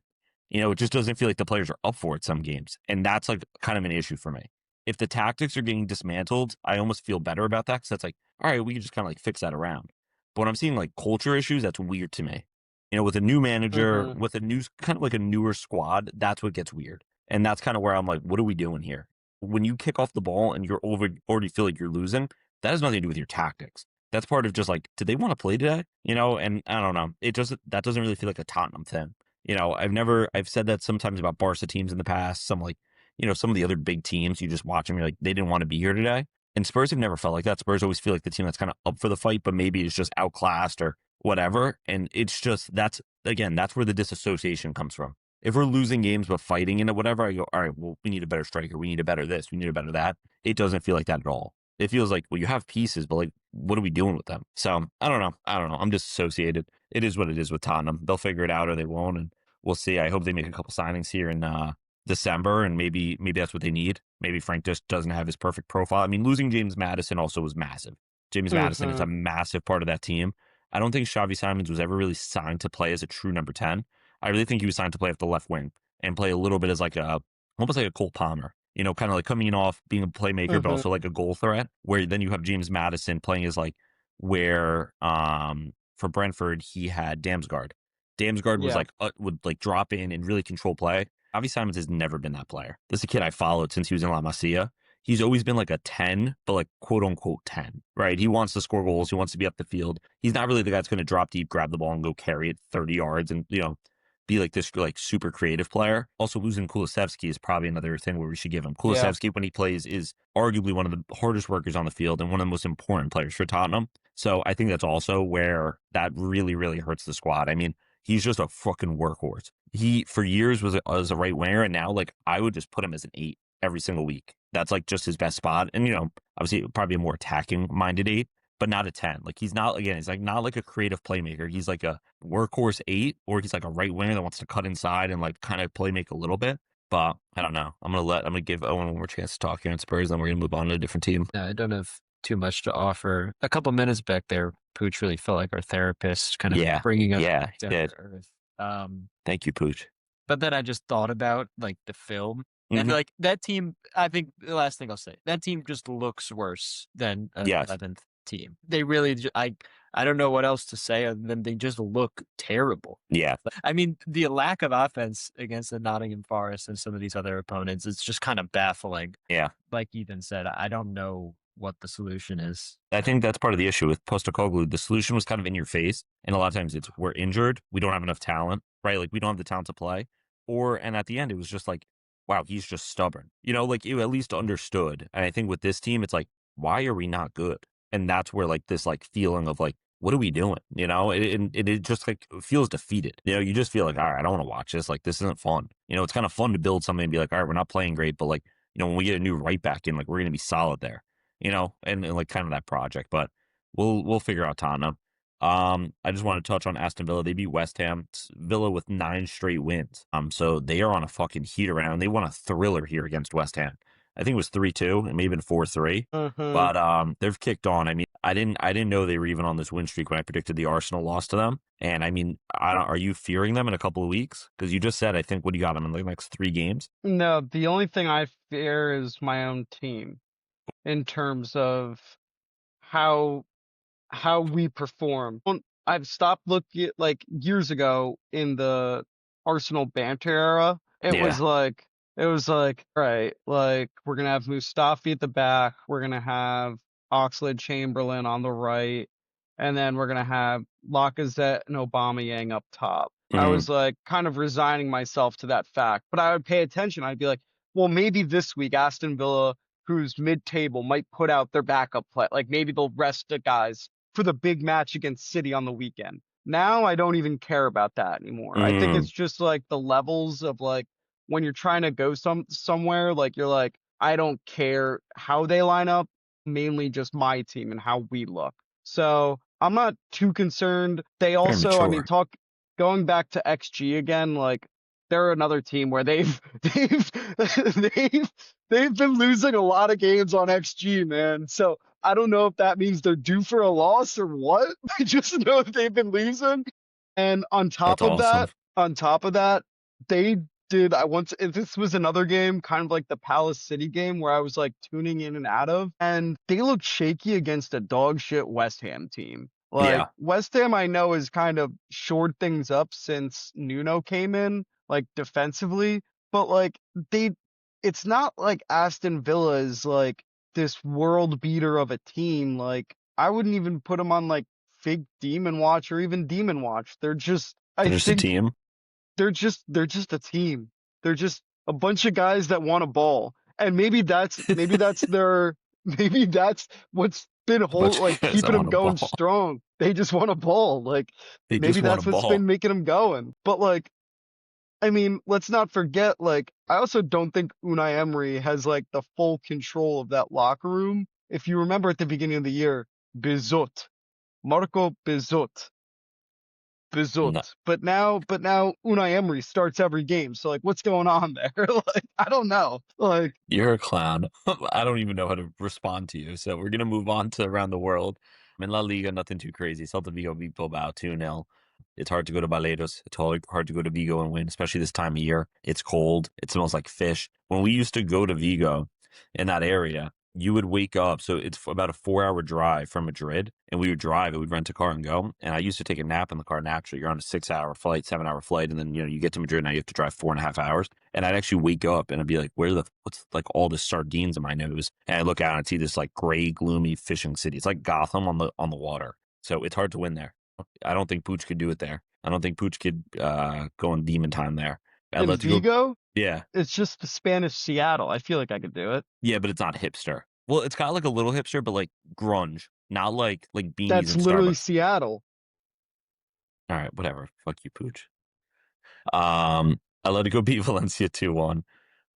You know, it just doesn't feel like the players are up for it some games. And that's like kind of an issue for me. If the tactics are getting dismantled, I almost feel better about that because that's like, all right, we can just kind of like fix that around. But when I'm seeing like culture issues, that's weird to me. You know, with a new manager, Mm-hmm. with a new kind of like a newer squad, that's what gets weird. And that's kind of where I'm like, what are we doing here? When you kick off the ball and you're already feel like you're losing, that has nothing to do with your tactics. That's part of just like, did they want to play today? You know, and I don't know. It just that doesn't really feel like a Tottenham thing. You know, I've said that sometimes about Barca teams in the past. Some like, you know, some of the other big teams, you just watch them, you're like, they didn't want to be here today. And Spurs have never felt like that. Spurs always feel like the team that's kind of up for the fight, but maybe it's just outclassed or whatever. And it's just, that's where the disassociation comes from. If we're losing games but fighting in it, whatever, I go, all right, well, we need a better striker. We need a better this. We need a better that. It doesn't feel like that at all. It feels like, well, you have pieces, but like, what are we doing with them? So I don't know. I'm disassociated. It is what it is with Tottenham. They'll figure it out or they won't. And we'll see. I hope they make a couple signings here in December, and maybe that's what they need. Maybe Frank just doesn't have his perfect profile. I mean, losing James Madison also was massive. James Madison is Mm-hmm. a massive part of that team. I don't think Xavi Simons was ever really signed to play as a true number 10. I really think he was signed to play at the left wing and play a little bit as like almost like a Cole Palmer, you know, kind of like coming off being a playmaker, but Mm-hmm. also like a goal threat, where then you have James Madison playing as like where for Brentford, he had Damsgaard. Damsgaard was Yeah. like, would like drop in and really control play. Avi Simons has never been that player. This is a kid I followed since he was in La Masia. He's always been like a 10, but like quote unquote 10, right? He wants to score goals. He wants to be up the field. He's not really the guy that's going to drop deep, grab the ball and go carry it 30 yards and, you know, be like this like super creative player. Also, losing Kulusevski is probably another thing where we should give him. Yeah. Kulusevski, when he plays, is arguably one of the hardest workers on the field and one of the most important players for Tottenham. So I think that's also where that really, really hurts the squad. I mean, he's just a fucking workhorse. He, for years, was a right winger, and now, like, I would just put him as an 8 every single week. That's, like, just his best spot. And, obviously, probably a more attacking-minded 8, but not a 10. Like, he's not, again, he's, like, not like a creative playmaker. He's, like, a workhorse 8, or he's, like, a right winger that wants to cut inside and, like, kind of play make a little bit. But I don't know. I'm gonna give Owen one more chance to talk here in Spurs, then we're gonna move on to a different team. I don't have too much to offer. A couple minutes back there, Pucc really felt like our therapist, kind of bringing us down to earth. Thank you, Pucc. But then I just thought about like the film, and like that team. I think the last thing I'll say, that team just looks worse than an 11th team. They really, I don't know what else to say other than they just look terrible. Yeah. I mean, the lack of offense against the Nottingham Forest and some of these other opponents, it's just kind of baffling. Yeah. Like Ethan said, I don't know what the solution is. I think that's part of the issue with Postecoglou. The solution was kind of in your face. And a lot of times it's, we're injured. We don't have enough talent, right? Like, we don't have the talent to play. And at the end, it was just like, wow, he's just stubborn. Like, you at least understood. And I think with this team, it's like, why are we not good? And that's where, like, this, like, feeling of, like, what are we doing? It just, like, feels defeated. You just feel like, all right, I don't want to watch this. Like, this isn't fun. It's kind of fun to build something and be like, all right, we're not playing great, but, like, when we get a new right back in, like, we're going to be solid there, and like, kind of that project. But we'll figure out Tottenham. I just want to touch on Aston Villa. They beat West Ham. Villa with 9 straight wins. So they are on a fucking heat around. They won a thriller here against West Ham. I think it was 3-2. It may have been 4-3. But they've kicked on. I mean, I didn't know they were even on this win streak when I predicted the Arsenal loss to them. And I mean, are you fearing them in a couple of weeks? Because you just said, I think, what do you got them in the next 3 games? No, the only thing I fear is my own team in terms of how we perform. I've stopped looking like years ago in the Arsenal banter era. It was like, right, like, we're gonna have Mustafi at the back, we're gonna have Oxlade-Chamberlain on the right, and then we're gonna have Lacazette and Aubameyang up top. I was like kind of resigning myself to that fact, but I would pay attention. I'd be like, well, maybe this week Aston Villa, who's mid-table, might put out their backup play. Like, maybe they'll rest the guys for the big match against City on the weekend. Now I don't even care about that anymore. I think it's just like the levels of, like, when you're trying to go somewhere, like, you're like, I don't care how they line up, mainly just my team and how we look. So I'm not too concerned. They also, I mean, going back to XG again, like, they're another team where they've been losing a lot of games on XG, man. So I don't know if that means they're due for a loss or what. I just know that they've been losing. And on top of that, they did. This was another game, kind of like the Palace City game, where I was like tuning in and out of, and they looked shaky against a dog shit West Ham team. Like, West Ham, I know, has kind of shored things up since Nuno came in, like, defensively, but like, it's not like Aston Villa is like this world beater of a team. Like, I wouldn't even put them on like Fig Demon Watch or even Demon Watch. They're just a team. They're just a team. They're just a bunch of guys that want a ball. And maybe that's what's been keeping them going strong. They just want a ball. Like, maybe that's what's been making them going. But like, I mean, let's not forget, like, I also don't think Unai Emery has like the full control of that locker room. If you remember at the beginning of the year, Marco Bizot. No. But now Unai Emery starts every game. So like, what's going on there? Like, I don't know. Like, you're a clown. I don't even know how to respond to you. So we're gonna move on to around the world. In La Liga, nothing too crazy. Celta Vigo beat Bilbao 2-0. It's hard to go to Balados. It's hard to go to Vigo and win, especially this time of year. It's cold. It smells like fish. When we used to go to Vigo in that area, you would wake up. So it's about a 4-hour drive from Madrid, and we would drive. It would rent a car and go. And I used to take a nap in the car naturally. You're on a 6-hour flight, 7-hour flight, and then you get to Madrid. Now you have to drive 4.5 hours. And I'd actually wake up and I'd be like, what's like all this sardines in my nose? And I look out and I'd see this like gray, gloomy fishing city. It's like Gotham on the water. So it's hard to win there. I don't think Pucc could do it there. I don't think Pucc could go in demon time there. I'd In love to go. Vigo, Yeah. it's just the Spanish Seattle. I feel like I could do it. Yeah, but it's not hipster. Well, it's got like a little hipster, but like grunge, not like beanies That's and literally Starbucks. Seattle. All right, whatever. Fuck you, Pucc. Atletico beat Valencia 2-1.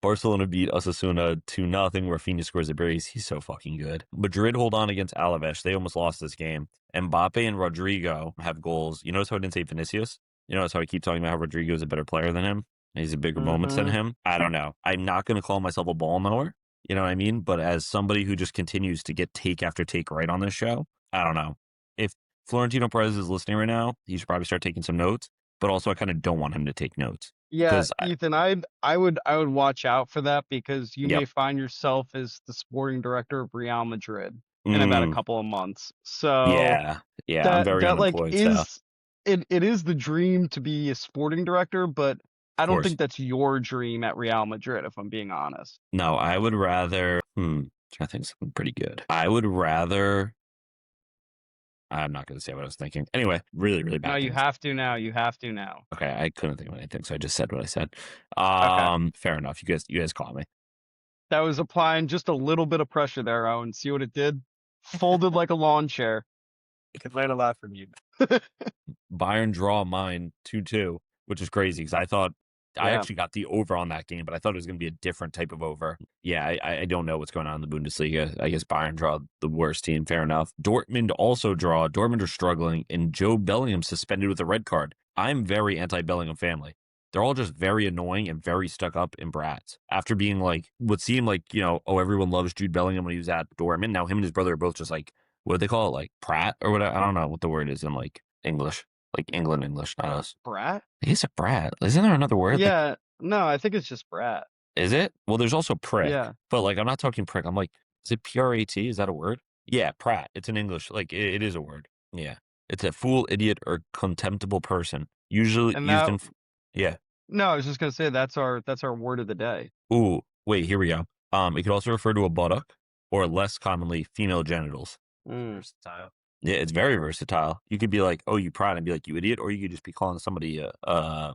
Barcelona beat Osasuna 2-0. Rafinha scores a brace. He's so fucking good. Madrid hold on against Alaves. They almost lost this game. Mbappe and Rodrigo have goals. You notice how I didn't say Vinicius? You notice how I keep talking about how Rodrigo is a better player than him? He's a bigger moments than him? I don't know. I'm not going to call myself a ball knower. You know what I mean? But as somebody who just continues to get take after take right on this show, I don't know. If Florentino Perez is listening right now, he should probably start taking some notes. But also, I kind of don't want him to take notes. Yeah, Ethan, I would watch out for that because you may find yourself as the sporting director of Real Madrid in about a couple of months. So yeah, I'm very unemployed. It is the dream to be a sporting director, but I don't think that's your dream at Real Madrid, if I'm being honest. No, I would rather. Trying to think of something pretty good. I would rather. I'm not going to say what I was thinking. Anyway, really, really bad. No, you have to now. You have to now. Okay, I couldn't think of anything, so I just said what I said. Okay. Fair enough. You guys caught me. That was applying just a little bit of pressure there, Owen. See what it did? Folded like a lawn chair. I could learn a lot from you. Bayern draw mine 2-2, which is crazy because I thought I actually got the over on that game, but I thought it was going to be a different type of over. Yeah, I don't know what's going on in the Bundesliga. I guess Bayern draw the worst team. Fair enough. Dortmund also draw. Dortmund are struggling, and Joe Bellingham suspended with a red card. I'm very anti-Bellingham family. They're all just very annoying and very stuck up in brats. After being what seemed like, everyone loves Jude Bellingham when he was at Dortmund. Now him and his brother are both just what do they call it? Prat or whatever? I don't know what the word is in English. England English, not us. Brat? He's a brat. Isn't there another word? Yeah. No, I think it's just brat. Is it? Well, there's also prick. Yeah. But I'm not talking prick. I'm is it P-R-A-T? Is that a word? Yeah, prat. It's in English. It is a word. Yeah. It's a fool, idiot, or contemptible person. Usually used in. Yeah. No, I was just gonna say that's our word of the day. Ooh, wait, here we go. It could also refer to a buttock, or less commonly, female genitals. Versatile. Yeah, it's very versatile. You could be oh, you prat, and be you idiot, or you could just be calling somebody a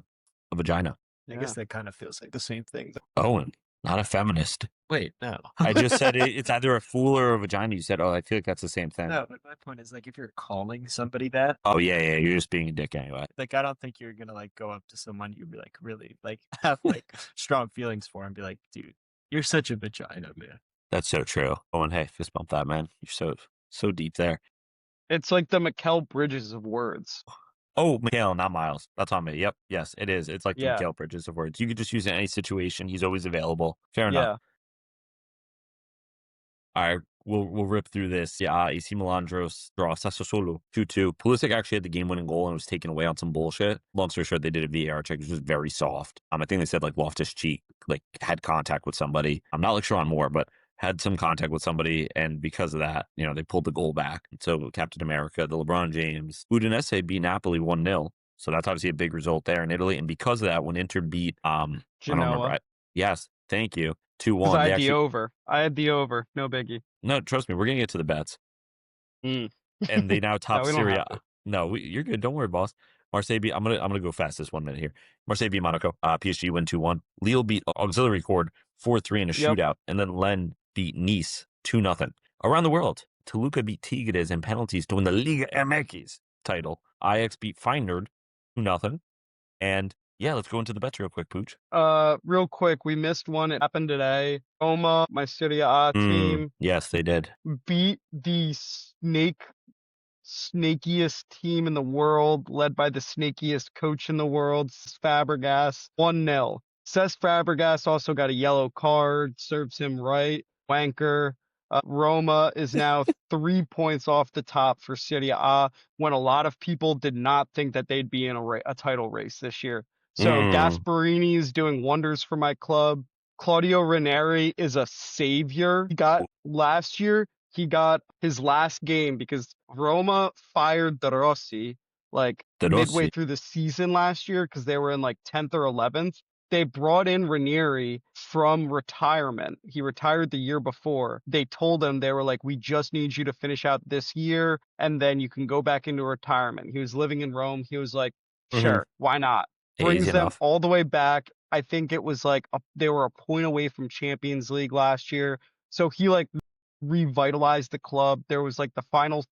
vagina. I guess that kind of feels like the same thing. Owen, not a feminist. Wait, no. I just said it's either a fool or a vagina. You said, oh, I feel like that's the same thing. No, but my point is if you're calling somebody that. Oh, yeah, you're just being a dick anyway. I don't think you're going to go up to someone you'd be really have strong feelings for and be dude, you're such a vagina, man. That's so true. Owen, hey, fist bump that, man. You're so deep there. It's like the Mikal Bridges of words. Oh, Mikal, not Miles. That's on me. Yep. Yes, it is. It's like the Mikal Bridges of words. You could just use it in any situation. He's always available. Fair enough. All right, we'll rip through this. Yeah, AC Milan draw Sassuolo 2-2. Pulisic actually had the game-winning goal and was taken away on some bullshit. Long story short, they did a VAR check, which was very soft. I think they said Loftus-Cheek had contact with somebody. I'm not sure on more, but had some contact with somebody, and because of that, they pulled the goal back. So Captain America, the LeBron James, Udinese beat Napoli 1-0. So that's obviously a big result there in Italy. And because of that, when Inter beat Genoa. Yes, thank you. 2-1. I had the over. No biggie. No, trust me, we're gonna get to the bets. And they now top Serie A. No, you're good. Don't worry, boss. Marseille beat. I'm gonna go fast this 1 minute here. Marseille beat Monaco. PSG win 2-1. Lille beat Auxiliary Cord 4-3 in a shootout, and then Lens beat Nice 2-0. Around the world, Toluca beat Tigres in penalties to win the Liga MX title. Ajax beat Feyenoord 2-0. And yeah, let's go into the bets real quick, Pucc. Real quick, we missed one. It happened today. Roma, my Serie A team. Yes, they did. Beat the snakiest team in the world, led by the snakiest coach in the world, Fabregas, 1-0. Cesc Fabregas also got a yellow card, serves him right. Wanker. Roma is now 3 points off the top for Serie A when a lot of people did not think that they'd be in a title race this year. So Gasparini is doing wonders for my club. Claudio Ranieri is a savior. Last year, he got his last game because Roma fired De Rossi midway through the season last year because they were in 10th or 11th. They brought in Ranieri from retirement. He retired the year before. They told him, they were we just need you to finish out this year, and then you can go back into retirement. He was living in Rome. He was Mhm. Sure, why not? Easy Brings them enough. all the way back. I think it was like they were a point away from Champions League last year. So he like revitalized the club. There was like the final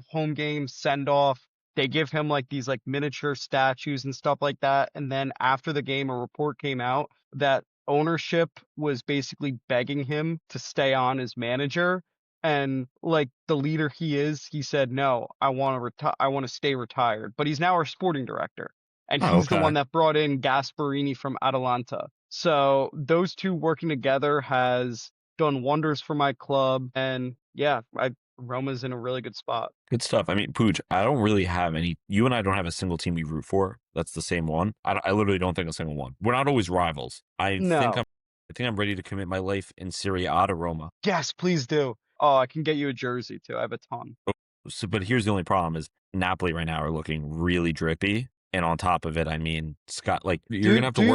home game send off. They give him like these like miniature statues and stuff like that. And then after the game, a report came out that ownership was basically begging him to stay on as manager. And like the leader he is, he said, "No, I want to retire. I want to stay retired." But he's now our sporting director, and Oh, he's the okay. one that brought in Gasparini from Atalanta. So those two working together has done wonders for my club. And yeah, Roma's in a really good spot. Good stuff. I mean, Pooch, I don't really have any. You and I don't have a single team we root for. That's the same one. I literally don't think a single one. We're not always rivals. No. I think I'm ready to commit my life in Serie A to Roma. Yes, please do. Oh, I can get you a jersey too. I have a ton. So, but here's the only problem: is Napoli right now are looking really drippy, and on top of it, I mean, Scott, like you're gonna have to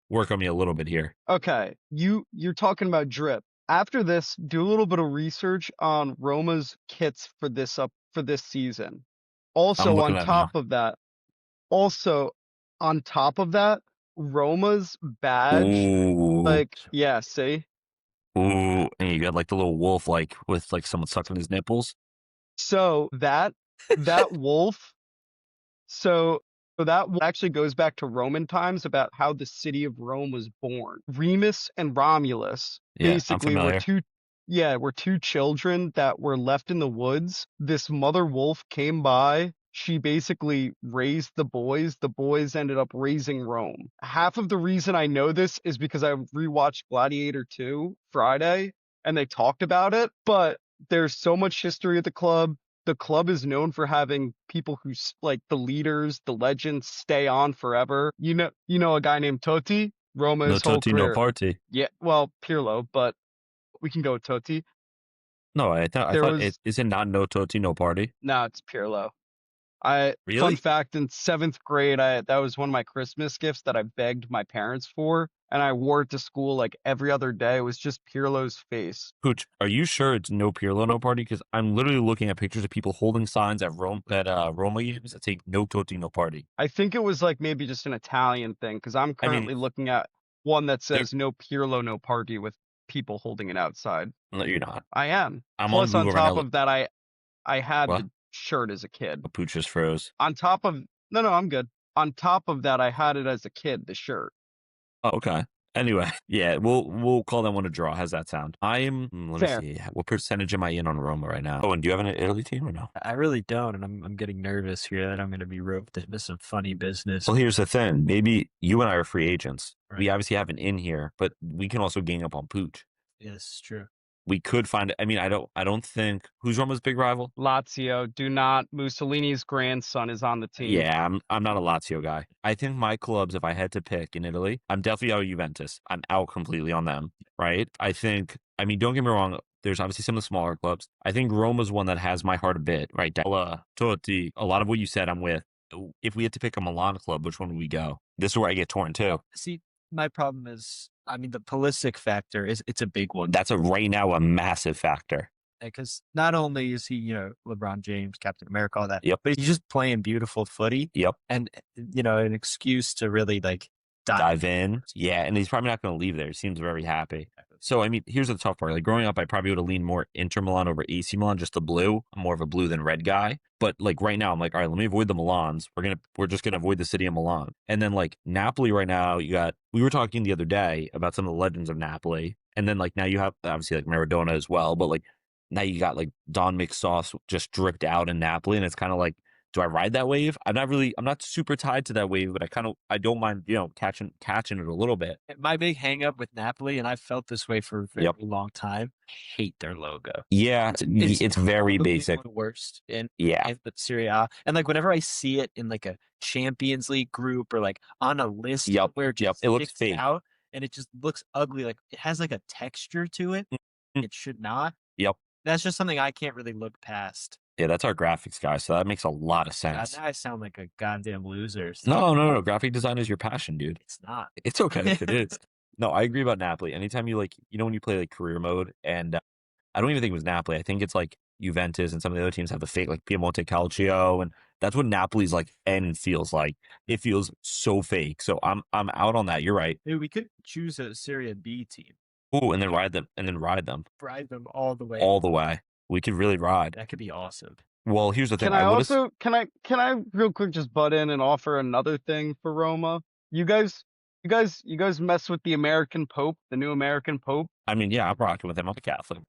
work on me a little bit here. Okay, you're talking about drip. After this, do a little bit of research on Roma's kits for this season. I'm Also looking on at it now. top of that, also on top of that, Roma's badge, Ooh, like yeah, see? ooh, and you got like the little wolf, like with like someone sucking his nipples. So that wolf So, so that actually goes back to Roman times about how the city of Rome was born. Remus and Romulus Yeah, I'm basically familiar. were two children that were left in the woods. This mother wolf came by. She basically raised the boys. The boys ended up raising Rome. Half of the reason I know this is because I rewatched Gladiator 2 Friday and they talked about it, but there's so much history of the club. The club is known for having people who like the leaders, the legends stay on forever. You know a guy named Totti, Roma No his whole Totti, no career. party. Yeah, well, Pirlo, but we can go with Totti. No, I There thought it was is it not no Totti, no party. no, it's Pirlo. I Fun Really? fact, in seventh grade, I that was one of my Christmas gifts that I begged my parents for, and I wore it to school like every other day. It was just Pirlo's face. Pooch, are you sure it's no Pirlo, no party? Because I'm literally looking at pictures of people holding signs at Roma games that say no Totti, no party. I think it was like maybe just an Italian thing because I'm I mean, currently looking at one that there. says no Pirlo, no party with people holding it outside. No, you're not. I am. I'm on Plus, on Google right top now. of that, I had What? the shirt as a kid. Pooch just froze. On top of no, I'm good. On top of that, I had it as a kid, the shirt. Oh, okay. Anyway, yeah, we'll call that one a draw. How's that sound? Let me Fair. see. What percentage am I in on Roma right now? Oh, and do you have an Italy team or no? I really don't, and I'm getting nervous here that I'm going to be roped into some funny business. Well, here's the thing. Maybe you and I are free agents. Right. We obviously have an in here, but we can also gang up on Pooch. Yes, it's true. We could find. I mean, I don't think who's Roma's big rival. Lazio, do not. Mussolini's grandson is on the team. Yeah, I'm not a Lazio guy. I think my clubs, if I had to pick in Italy, I'm definitely out of Juventus. I'm out completely on them, right? I mean, don't get me wrong. There's obviously some of the smaller clubs. I think Roma's one that has my heart a bit, right? Della, Totti, a lot of what you said I'm with. If we had to pick a Milan club, which one would we go? This is where I get torn too. See, my problem is, I mean, the Pulisic factor it's a big one. That's right now a massive factor. Because not only is he, LeBron James, Captain America, all that, Yep. but he's just playing beautiful footy. Yep. And, an excuse to really like dive in. Yeah, and he's probably not going to leave there. He seems very happy. So, I mean, here's the tough part. Like growing up, I probably would have leaned more Inter Milan over AC Milan, just the blue. I'm more of a blue than red guy. But like right now, I'm like, all right, let me avoid the Milans. We're just gonna avoid the city of Milan. And then like Napoli right now, we were talking the other day about some of the legends of Napoli. And then like now you have obviously like Maradona as well, but like now you got like Don McSauce just dripped out in Napoli, and it's kind of like, do I ride that wave? I'm not super tied to that wave, but I don't mind, catching it a little bit. My big hang up with Napoli, and I've felt this way for a very long time, hate their logo. Yeah, it's very basic. The worst in the Serie A. And like whenever I see it in like a Champions League group or like on a list where it just it looks fake out and it just looks ugly, like it has like a texture to it. It should not. Yep. That's just something I can't really look past. Yeah, that's our graphics guy, so that makes a lot of sense. Now I sound like a goddamn loser. No. Graphic design is your passion, dude. It's not. It's okay if it is. No, I agree about Napoli. Anytime you when you play like career mode, and I don't even think it was Napoli. I think it's like Juventus and some of the other teams have the fake like Piemonte Calcio, and that's what Napoli's like end feels like. It feels so fake. So I'm out on that. You're right. Dude, we could choose a Serie B team, Ooh, and then ride them ride them all the way. all the way. We could really ride. That could be awesome. Well, here's the thing. Can I also can I real quick just butt in and offer another thing for Roma? You guys mess with the American Pope, the new American Pope? I mean, yeah, I'm rocking with him. I'm a Catholic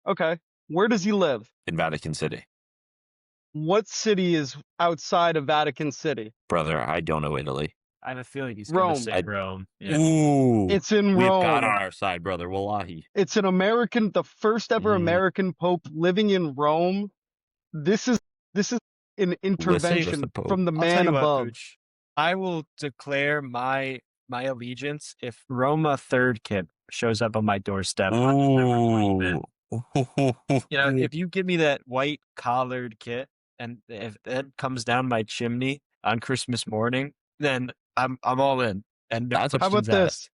Okay. Where does he live? in Vatican City. What city is outside of Vatican City? Brother, I don't know Italy. I have a feeling he's going Rome. to say Rome. Yeah. Ooh. It's in We've Rome. got on our side, brother. Wallahi. It's the first ever American Pope living in Rome. This is an intervention Pope. from the I'll tell man you what, above. Pucc, I will declare my allegiance if Roma third kit shows up on my doorstep. Ooh. If you give me that white collared kit and if that comes down my chimney on Christmas morning, then I'm all in. And no That's a- How about questions this? asked.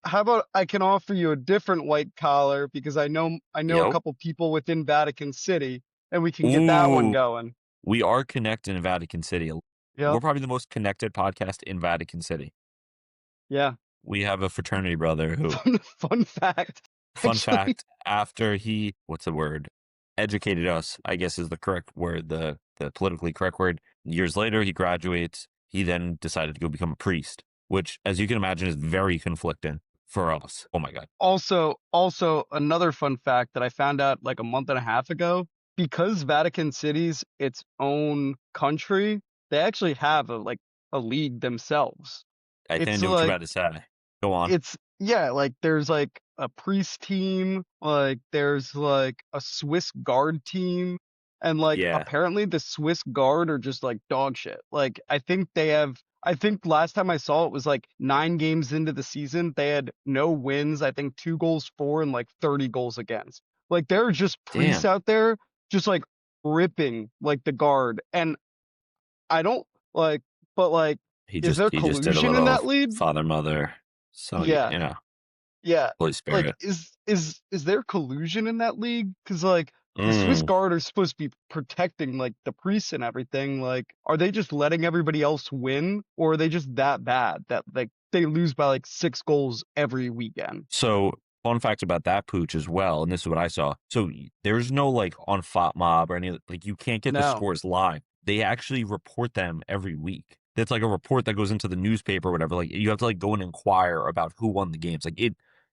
How about I can offer you a different white collar because I know a Yep. couple people within Vatican City and we can get that one Ooh. going. We are connected in Vatican City. Yeah. We're probably the most connected podcast in Vatican City. Yeah. We have a fraternity brother who, Fun fact. fun Actually- fact, after he, what's the word? Educated us, I guess is the correct word, the politically correct word. Years later, he graduates. He then decided to go become a priest, which, as you can imagine, is very conflicting for us. Oh my God. Also another fun fact that I found out like a month and a half ago, because Vatican City's its own country, they actually have a league themselves. I think I It's knew what you're like- about to say. Go on. There's like a priest team, like there's like a Swiss guard team, and like Yeah. apparently the Swiss guard are just like dog shit. Like I think last time I saw it was like 9 games into the season, they had no wins, I think 2 goals for and like 30 goals against. Like there are just priests out there just like ripping like the guard, and I don't like, but like He is just there did a collusion little in that league? Father, Mother, so Yeah. Yeah. Holy Spirit. Like is there collusion in that league? Because like the Swiss Guard are supposed to be protecting like the priests and everything. Like, are they just letting everybody else win, or are they just that bad that like they lose by like 6 goals every weekend? So, fun fact about that Pooch as well, and this is what I saw. So there's no like on FotMob or any like you can't get the No. scores live. They actually report them every week. That's like a report that goes into the newspaper or whatever. Like you have to like go and inquire about who won the games. Like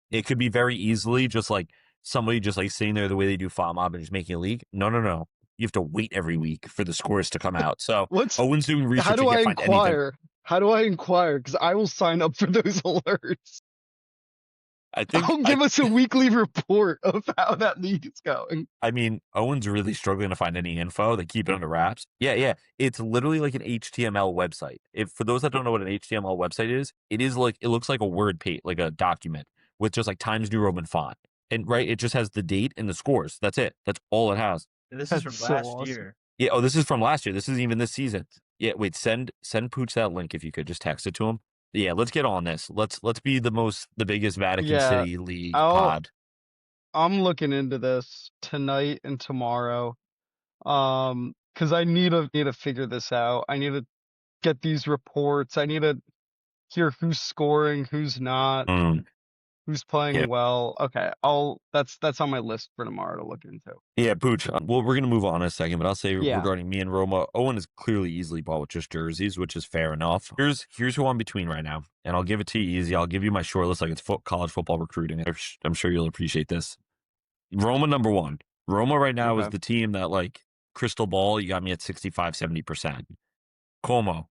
it could be very easily just like somebody just like sitting there the way they do FotMob and just making a league. No. You have to wait every week for the scores to come out. So Owen's doing research. How do he I can't find anything. inquire? How do I inquire? Because I will sign up for those alerts. I think I'll give us a weekly report of how that league is going. I mean, Owen's really struggling to find any info. They keep it under wraps. Yeah. It's literally like an HTML website. If for those that don't know what an HTML website is, it looks like a Word page, like a document with just like Times New Roman font. And right, it just has the date and the scores. That's it. That's all it has. And this That's is from so last awesome. year. Yeah. Oh, this is from last year. This isn't even this season. Yeah. Wait. Send Pooch that link if you could. Just text it to him. Yeah. Let's get on this. Let's be the biggest Vatican City league pod. I'm looking into this tonight and tomorrow, because I need to figure this out. I need to get these reports. I need to hear who's scoring, who's not, who's playing well. Okay, that's on my list for tomorrow to look into. Yeah, Pooch. Well, we're gonna move on in a second, but I'll say Yeah. regarding me and Roma, Owen is clearly easily bought with just jerseys, which is fair enough. Here's who I'm between right now, and I'll give it to you easy. I'll give you my short list like it's college football recruiting. I'm sure you'll appreciate this. Roma number 1. Roma right now is Okay. the team that like crystal ball. You got me at 65-70%. Como,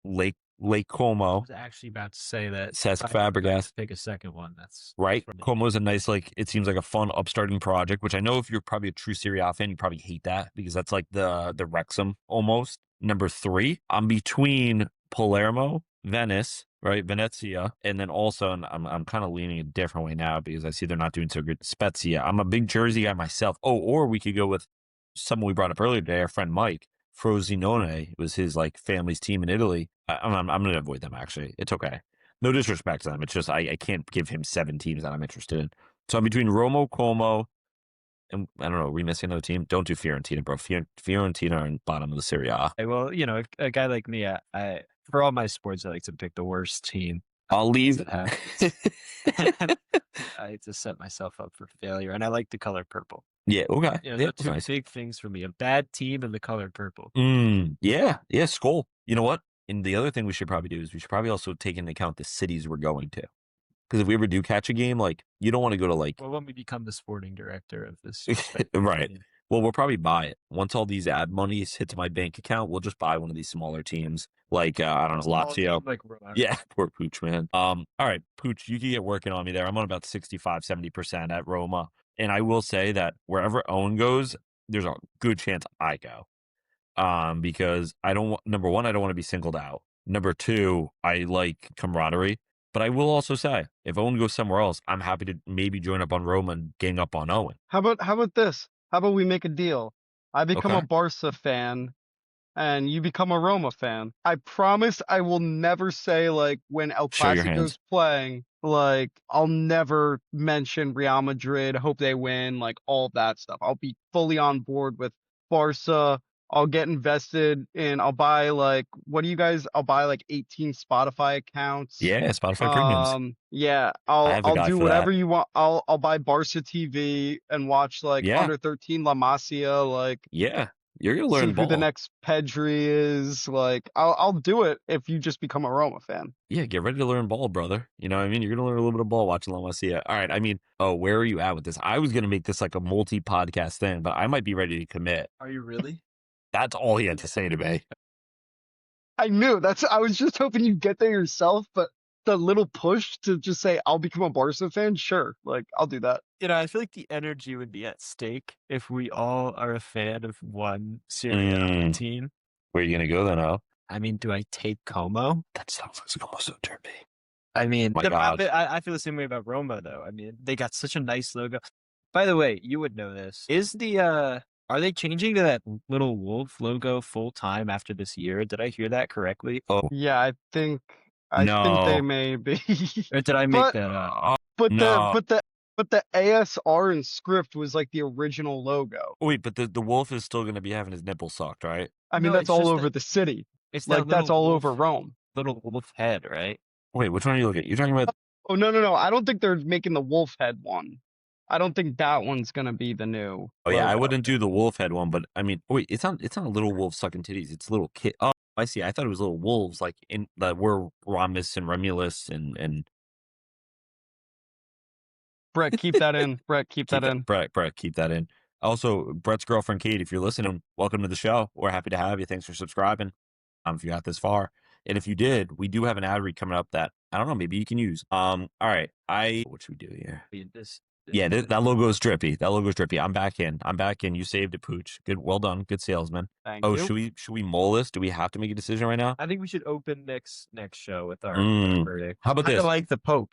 Lake I Como, was actually about to say that. Cesc if I had Fabregas. to pick a second one. That's Right? for me. Como's a nice, like, it seems like a fun upstarting project, which I know if you're probably a true Serie A fan, you probably hate that because that's like the Wrexham almost. Number 3, I'm between Palermo, Venice, right? Venezia, and then also, and I'm kind of leaning a different way now because I see they're not doing so good. Spezia. I'm a big Jersey guy myself. Oh, or we could go with someone we brought up earlier today, our friend Mike. Frosinone was his like family's team in Italy. I'm going to avoid them actually. It's okay. No disrespect to them. It's just I can't give him 7 teams that I'm interested in. So I'm between Roma, Como, And I don't know, are we missing another team? Don't do Fiorentina, bro. Fiorentina are in bottom of the Serie A. Well, a guy like me, I for all my sports, I like to pick the worst team. I'll leave. It happens. I like to set myself up for failure, and I like the color purple. Yeah, okay. Yeah, two nice big things for me: a bad team and the color purple. Yeah, Skull. You know what? And the other thing we should probably do is we should probably also take into account the cities we're going to. Because if we ever do catch a game, like, you don't want to go to, like... Well, when we become the sporting director of this. Right. Yeah. Well, we'll probably buy it. Once all these ad monies hit to my bank account, we'll just buy one of these smaller teams. Like, I don't know, Lazio. Like, yeah, poor Pucc, man. All right, Pucc, you can get working on me there. I'm on about 65, 70% at Roma. And I will say that wherever Owen goes, there's a good chance I go. Because number one, I don't want to be singled out. Number two, I like camaraderie. But I will also say, if Owen goes somewhere else, I'm happy to maybe join up on Roma and gang up on Owen. How about this? How about we make a deal? I become a Barca fan, and you become a Roma fan. I promise I will never say, like, when El Clasico's playing, like, I'll never mention Real Madrid, hope they win, like, all that stuff. I'll be fully on board with Barca. I'll get invested in, I'll buy like, I'll buy like 18 Spotify accounts. Yeah, Spotify premiums. Yeah, I'll do whatever you want. I'll buy Barca TV and watch like under 13 La Masia. Like, yeah, you're gonna learn see who the next Pedri is. Like, I'll do it if you just become a Roma fan. Yeah, get ready to learn ball, brother. You know what I mean? You're gonna learn a little bit of ball watching La Masia. All right, I mean, where are you at with this? I was gonna make this like a multi-podcast thing, but I might be ready to commit. Are you really? That's all he had to say to me. I knew. I was just hoping you'd get there yourself, but the little push to just say, I'll become a Barca fan, sure. Like, I'll do that. I feel like the energy would be at stake if we all are a fan of one Serie A team. Where are you going to go then, Al? I mean, do I take Como? That sounds like almost so derby. I mean, I feel the same way about Roma, though. I mean, they got such a nice logo. By the way, you would know this. Are they changing to that little wolf logo full time after this year? Did I hear that correctly? Oh, yeah, I think they may be. Or did I make that up? But the ASR and script was like the original logo. Oh, wait, but the wolf is still going to be having his nipple sucked, right? I mean, that's all over the city. It's like that's all over Rome. Little wolf head, right? Wait, which one are you looking at? You're talking about? Oh no! I don't think they're making the wolf head one. I don't think that one's gonna be the new. Oh yeah, I wouldn't do the wolf head one, but I mean, wait, it's not a little wolf sucking titties. It's little kid. Oh, I see. I thought it was little wolves, like in that were Romulus and Romulus and. Brett, keep that in. Brett, keep that in. Brett, keep that in. Also, Brett's girlfriend Kate, if you're listening, welcome to the show. We're happy to have you. Thanks for subscribing. If you got this far, and if you did, we do have an ad read coming up that I don't know, maybe you can use. All right, what should we do here? That logo is drippy. I'm back in. You saved it, Pucc. Good, well done. Good salesman. Thank you. Should we mull this? Do we have to make a decision right now? I think we should open next show with our verdict. How about this? I like the Pope.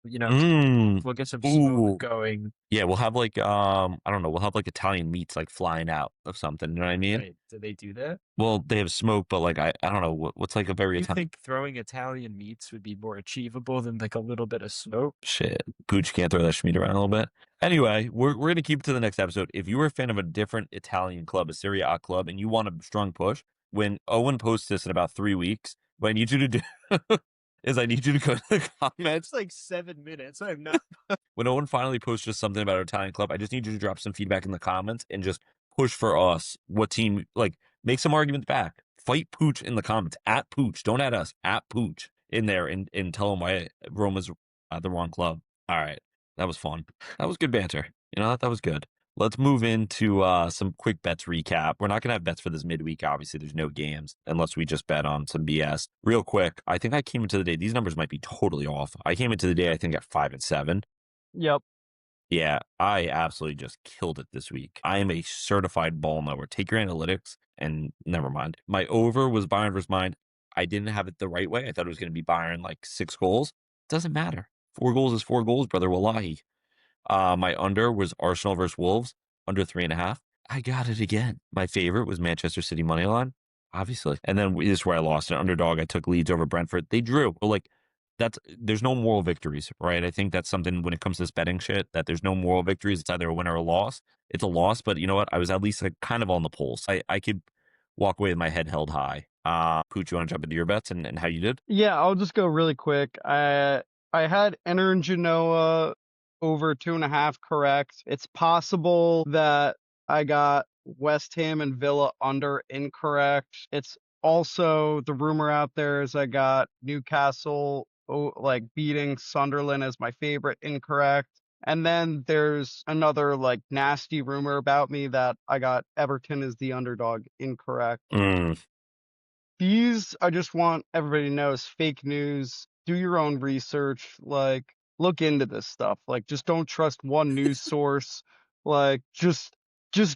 We'll get some smoke going. Yeah, we'll have like I don't know, we'll have like Italian meats like flying out of something. You know what I mean? Wait, do they do that? Well, they have smoke, but like I don't know what's like a very. You think throwing Italian meats would be more achievable than like a little bit of smoke? Shit, Pucc can't throw that schmeat around a little bit. Anyway, we're gonna keep it to the next episode. If you were a fan of a different Italian club, a Serie A club, and you want a strong push, when Owen posts this in about 3 weeks, what I need you to do. I need you to go to the comments. It's like 7 minutes. I'm not. When Owen finally posts just something about our Italian club, I just need you to drop some feedback in the comments and just push for us. What team, like, make some arguments back. Fight Pucc in the comments. At Pucc. Don't at us. At Pucc in there and tell him why Roma's the wrong club. All right. That was fun. That was good banter. You know, that was good. Let's move into some quick bets recap. We're not going to have bets for this midweek. Obviously, there's no games unless we just bet on some BS. Real quick, I think I came into the day. These numbers might be totally off. I came into the day, I think, at 5 and 7. Yep. Yeah, I absolutely just killed it this week. I am a certified ball knower. Take your analytics and never mind. My over was Bayern versus mine. I didn't have it the right way. I thought it was going to be Bayern like 6 goals. Doesn't matter. 4 goals is 4 goals, brother. Wallahi. My under was Arsenal versus Wolves, under 3.5. I got it again. My favorite was Manchester City money line, obviously. And then this is where I lost an underdog. I took Leeds over Brentford. They drew. But like, there's no moral victories, right? I think that's something when it comes to this betting shit, that there's no moral victories. It's either a win or a loss. It's a loss, but you know what? I was at least like kind of on the pulse. I could walk away with my head held high. Pooch, you want to jump into your bets and how you did? Yeah, I'll just go really quick. I had Enter and Genoa over 2.5 correct. It's possible that I got West Ham and Villa under incorrect. It's also the rumor out there is I got Newcastle like beating Sunderland as my favorite incorrect. And then there's another like nasty rumor about me that I got Everton as the underdog incorrect. Mm, These, I just want everybody to know, is fake news. Do your own research. Like, look into this stuff. Like, just don't trust one news source. Like, just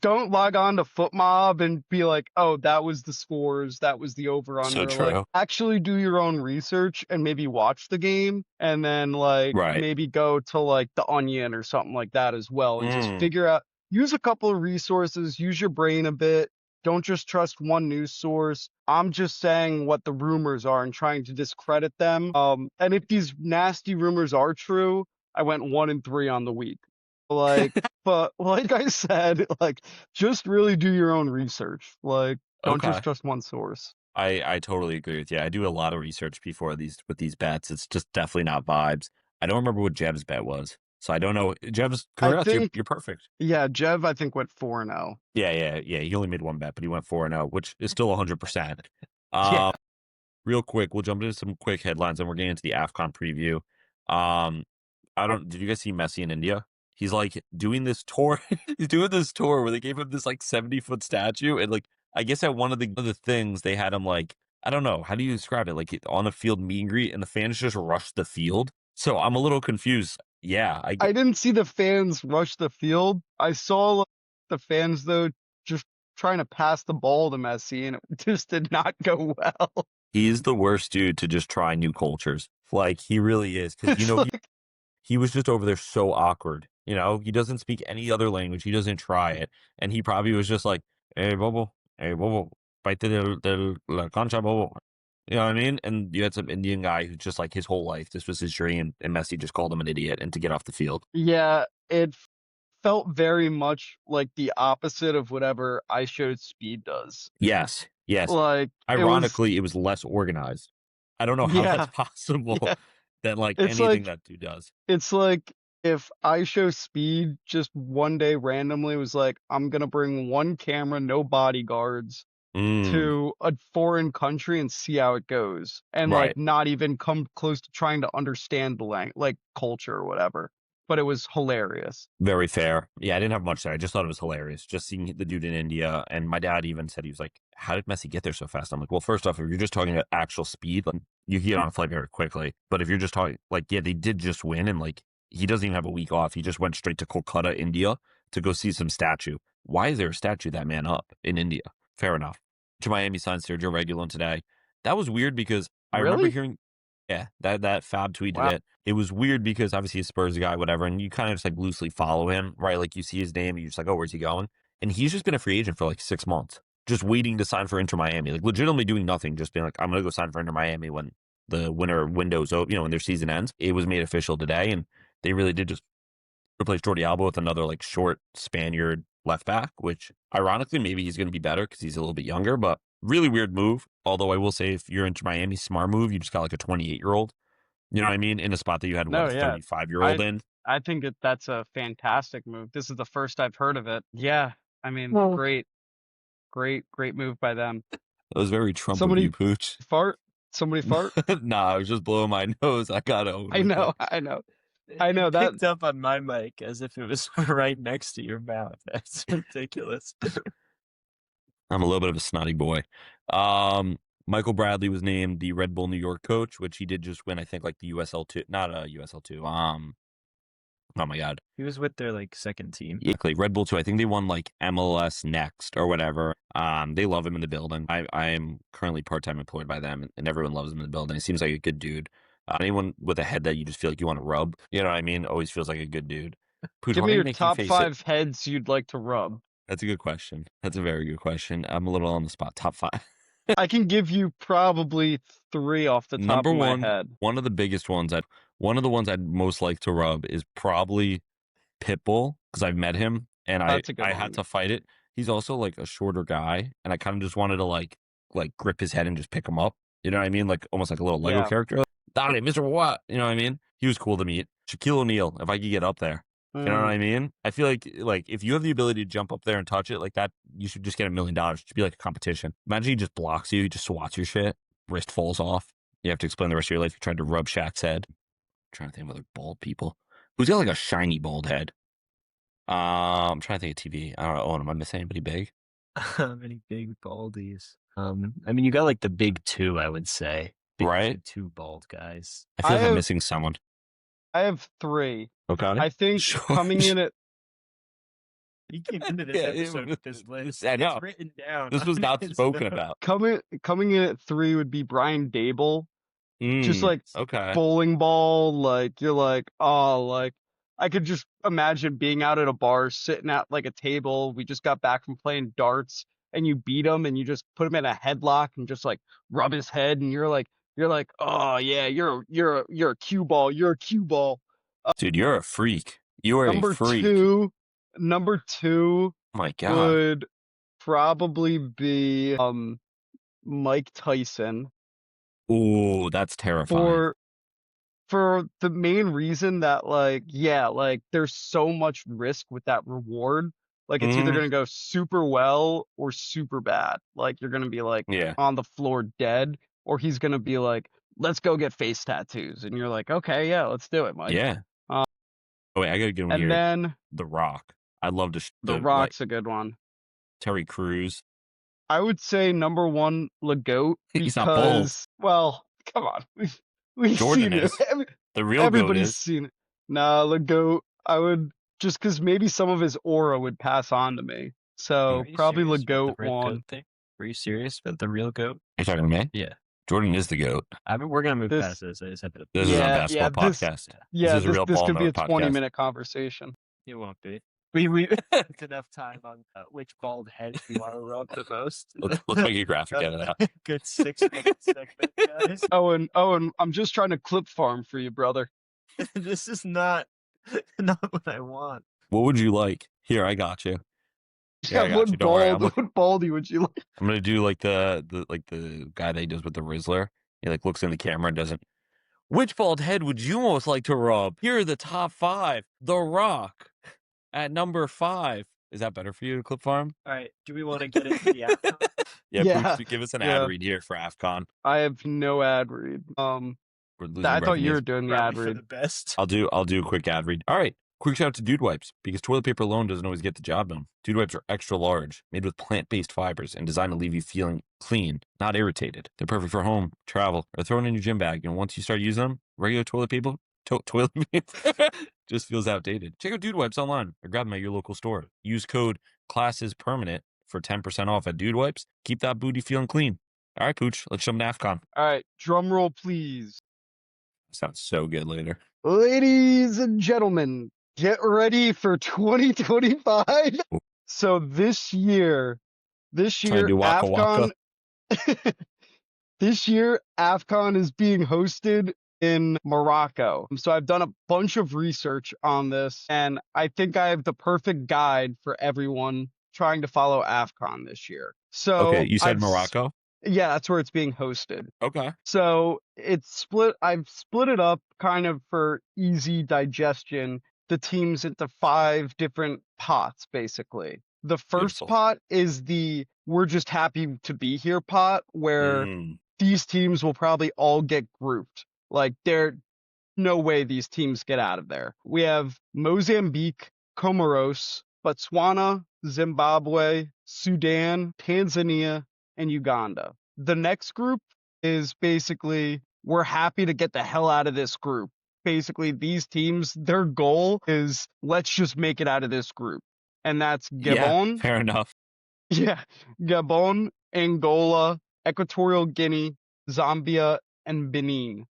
don't log on to FootMob and be like, oh, that was the scores, that was the over so under. Like, true. actually do your own research and maybe watch the game and then like Right. maybe go to like the Onion or something like that as well and just figure out. Use a couple of resources. Use your brain a bit. Don't just trust one news source. I'm just saying what the rumors are and trying to discredit them. And if these nasty rumors are true, I went 1-3 on the week. Like, but like I said, like just really do your own research. Like, don't Okay. just trust one source. I totally agree with you. I do a lot of research before these bets. It's just definitely not vibes. I don't remember what Jeb's bet was, so I don't know. Jeb's, I congrats, think, you're perfect. yeah, Jev, I think went 4-0. Yeah. He only made one bet, but he went 4-0, which is still 100%. Yeah. Real quick, we'll jump into some quick headlines, and we're getting into the AFCON preview. Did you guys see Messi in India? He's like doing this tour. He's doing this tour where they gave him this like 70-foot statue, and like I guess at one of the things they had him like, I don't know, how do you describe it? Like on a field meet and greet, and the fans just rushed the field. So I'm a little confused. Yeah, I I get. didn't see the fans rush the field. I saw like, the fans though just trying to pass the ball to Messi, and it just did not go well. He's the worst dude to just try new cultures. Like he really is, because It's like, he was just over there so awkward. He doesn't speak any other language. He doesn't try it. And he probably was just like, hey, Bobo, parte del la cancha, Bobo. You know what I mean? And you had some Indian guy who just like his whole life, this was his dream. And Messi just called him an idiot and to get off the field. yeah, it felt very much like the opposite of whatever I Showed Speed does. Yes. Like Ironically, it was less organized. I don't know how yeah, that's possible yeah. than like It's anything like that dude does. it's like if I Show Speed just one day randomly was like, I'm gonna bring one camera, no bodyguards, Mm, to a foreign country and see how it goes, and like right. not even come close to trying to understand the like culture or whatever. But it was hilarious. Very fair. Yeah, I didn't have much there. I just thought it was hilarious. Just seeing the dude in India. And my dad even said, he was like, how did Messi get there so fast? I'm like, well, first off, if you're just talking about actual speed, like you can get on a flight very quickly. But if you're just talking, like, yeah, they did just win. And like, he doesn't even have a week off. He just went straight to Kolkata, India to go see some statue. Why is there a statue of that man up in India? Fair enough. To Miami signed Sergio Reguilon today. That was weird because I remember Really? hearing, yeah, that Fab tweeted Wow. it. It was weird because obviously he's a Spurs guy, whatever, and you kind of just like loosely follow him, right? Like you see his name, and you're just like, oh, where's he going? And he's just been a free agent for like 6 months, just waiting to sign for Inter Miami, like legitimately doing nothing, just being like, I'm gonna go sign for Inter Miami when the winter window's open, when their season ends. It was made official today, and they really did just replace Jordi Alba with another like short Spaniard left back, which ironically maybe he's going to be better because he's a little bit younger, but really weird move. Although I will say if you're into Miami, smart move. You just got like a 28-year-old, you know what I mean, in a spot that you had what, No, a yeah. 35-year-old in. I think that's a fantastic move. This is the first I've heard of it. Yeah. I mean, Well, great move by them. That was very Trump of Somebody you, Pooch. fart? Somebody fart? Nah, I was just blowing my nose. I got over I with know, it. I know. It I know that. picked up on my mic as if it was right next to your mouth. That's ridiculous. I'm a little bit of a snotty boy. Michael Bradley was named the Red Bull New York coach, which he did just win, I think, like the USL2, not a USL2. Oh my God. He was with their like second team. Exactly. Red Bull 2. I think they won like MLS Next or whatever. They love him in the building. I am currently part-time employed by them, and everyone loves him in the building. He seems like a good dude. Anyone with a head that you just feel like you want to rub, you know what I mean? Always feels like a good dude. Pooch, Give why me are you your making top face 5 heads you'd like to rub. That's a good question. That's a very good question. I'm a little on the spot. Top 5. I can give you probably 3 off the top Number of my one, head. one of the biggest ones. One of the ones I'd most like to rub is probably Pitbull because I've met him and That's a good I had one. to fight it. He's also like a shorter guy, and I kind of just wanted to like grip his head and just pick him up. You know what I mean? Like almost like a little Lego Yeah. character. Donnie, Mr. What? You know what I mean? He was cool to meet. Shaquille O'Neal, if I could get up there. You know what I mean? I feel like if you have the ability to jump up there and touch it like that, you should just get $1 million. It should be like a competition. Imagine he just blocks you, he just swats your shit, wrist falls off. You have to explain the rest of your life. You tried to rub Shaq's head. I'm trying to think of other bald people. Who's got like a shiny bald head? I'm trying to think of TV. I don't know. Owen, am I missing anybody big? Many big baldies. I mean, you got like the big two, I would say. Big Right? two bald guys. I feel like I'm missing someone. I have 3. Okay. I think coming in at He came into this episode with this list. I know. It's written down. This was not spoken about. coming in at 3 would be Brian Dable. Just like okay. bowling ball, like you're like, oh, like I could just imagine being out at a bar, sitting at like a table. We just got back from playing darts, and you beat him, and you just put him in a headlock and just like rub his head, and you're like, oh yeah, you're a cue ball, you're a cue ball. Dude, you're a freak. You are a freak. Number two Oh my God. would probably be Mike Tyson. Ooh, that's terrifying. For the main reason that like there's so much risk with that reward. Like it's either gonna go super well or super bad. Like you're gonna be like on the floor dead, or he's gonna be like, let's go get face tattoos, and you're like, okay, yeah, let's do it, Mike. Yeah. Oh wait, I gotta get one and here. then The Rock. I'd love to. The Rock's a good one. Terry Crews. I would say number 1, LeGoat, He's not bold. well, come on, we've Jordan seen it. is. The real Everybody's goat is. seen it. Nah, LeGoat. I would just because maybe some of his aura would pass on to me. So probably LeGoat one. Were you serious about the real goat? Are you talking to me? Yeah. Jordan is the goat. I mean, we're gonna move past this. This is a basketball podcast. This could be a 20-minute conversation. It won't be. We spent enough time on which bald head we want to rub the most. Let's make a graphic out of that. Good 6-minute segment, guys. Owen, I'm just trying to clip farm for you, brother. This is not what I want. What would you like? Here, I got you. Yeah, what baldy would you like? I'm gonna do like the guy that he does with the Rizzler. He like looks in the camera and doesn't. Which bald head would you most like to rub? Here are the top 5. The Rock at number 5. Is that better for you to clip farm? All right. Do we want to get into the AFCON? Yeah. Please give us an ad read here for AFCON. I have no ad read. I thought you were doing the ad read. The best. I'll do a quick ad read. All right. Quick shout out to Dude Wipes, because toilet paper alone doesn't always get the job done. Dude Wipes are extra large, made with plant-based fibers, and designed to leave you feeling clean, not irritated. They're perfect for home, travel, or throwing in your gym bag. And once you start using them, regular toilet paper just feels outdated. Check out Dude Wipes online or grab them at your local store. Use code ClassesPermanent for 10% off at Dude Wipes. Keep that booty feeling clean. All right, Pucc, let's jump to AFCON. All right, drum roll, please. Sounds so good later. Ladies and gentlemen, get ready for 2025. So this year AFCON, AFCON is being hosted in Morocco. So I've done a bunch of research on this, and I think I have the perfect guide for everyone trying to follow AFCON this year. So okay, you said Morocco? Yeah, that's where it's being hosted. Okay. So it's split. I've split it up kind of for easy digestion. The teams into 5 different pots, basically. The first pot is the we're just happy to be here pot, where these teams will probably all get grouped. Like there's no way these teams get out of there. We have Mozambique, Comoros, Botswana, Zimbabwe, Sudan, Tanzania, and Uganda. The next group is basically we're happy to get the hell out of this group. Basically, these teams, their goal is let's just make it out of this group. And that's Gabon. Yeah, fair enough. Yeah. Gabon, Angola, Equatorial Guinea, Zambia, and Benin.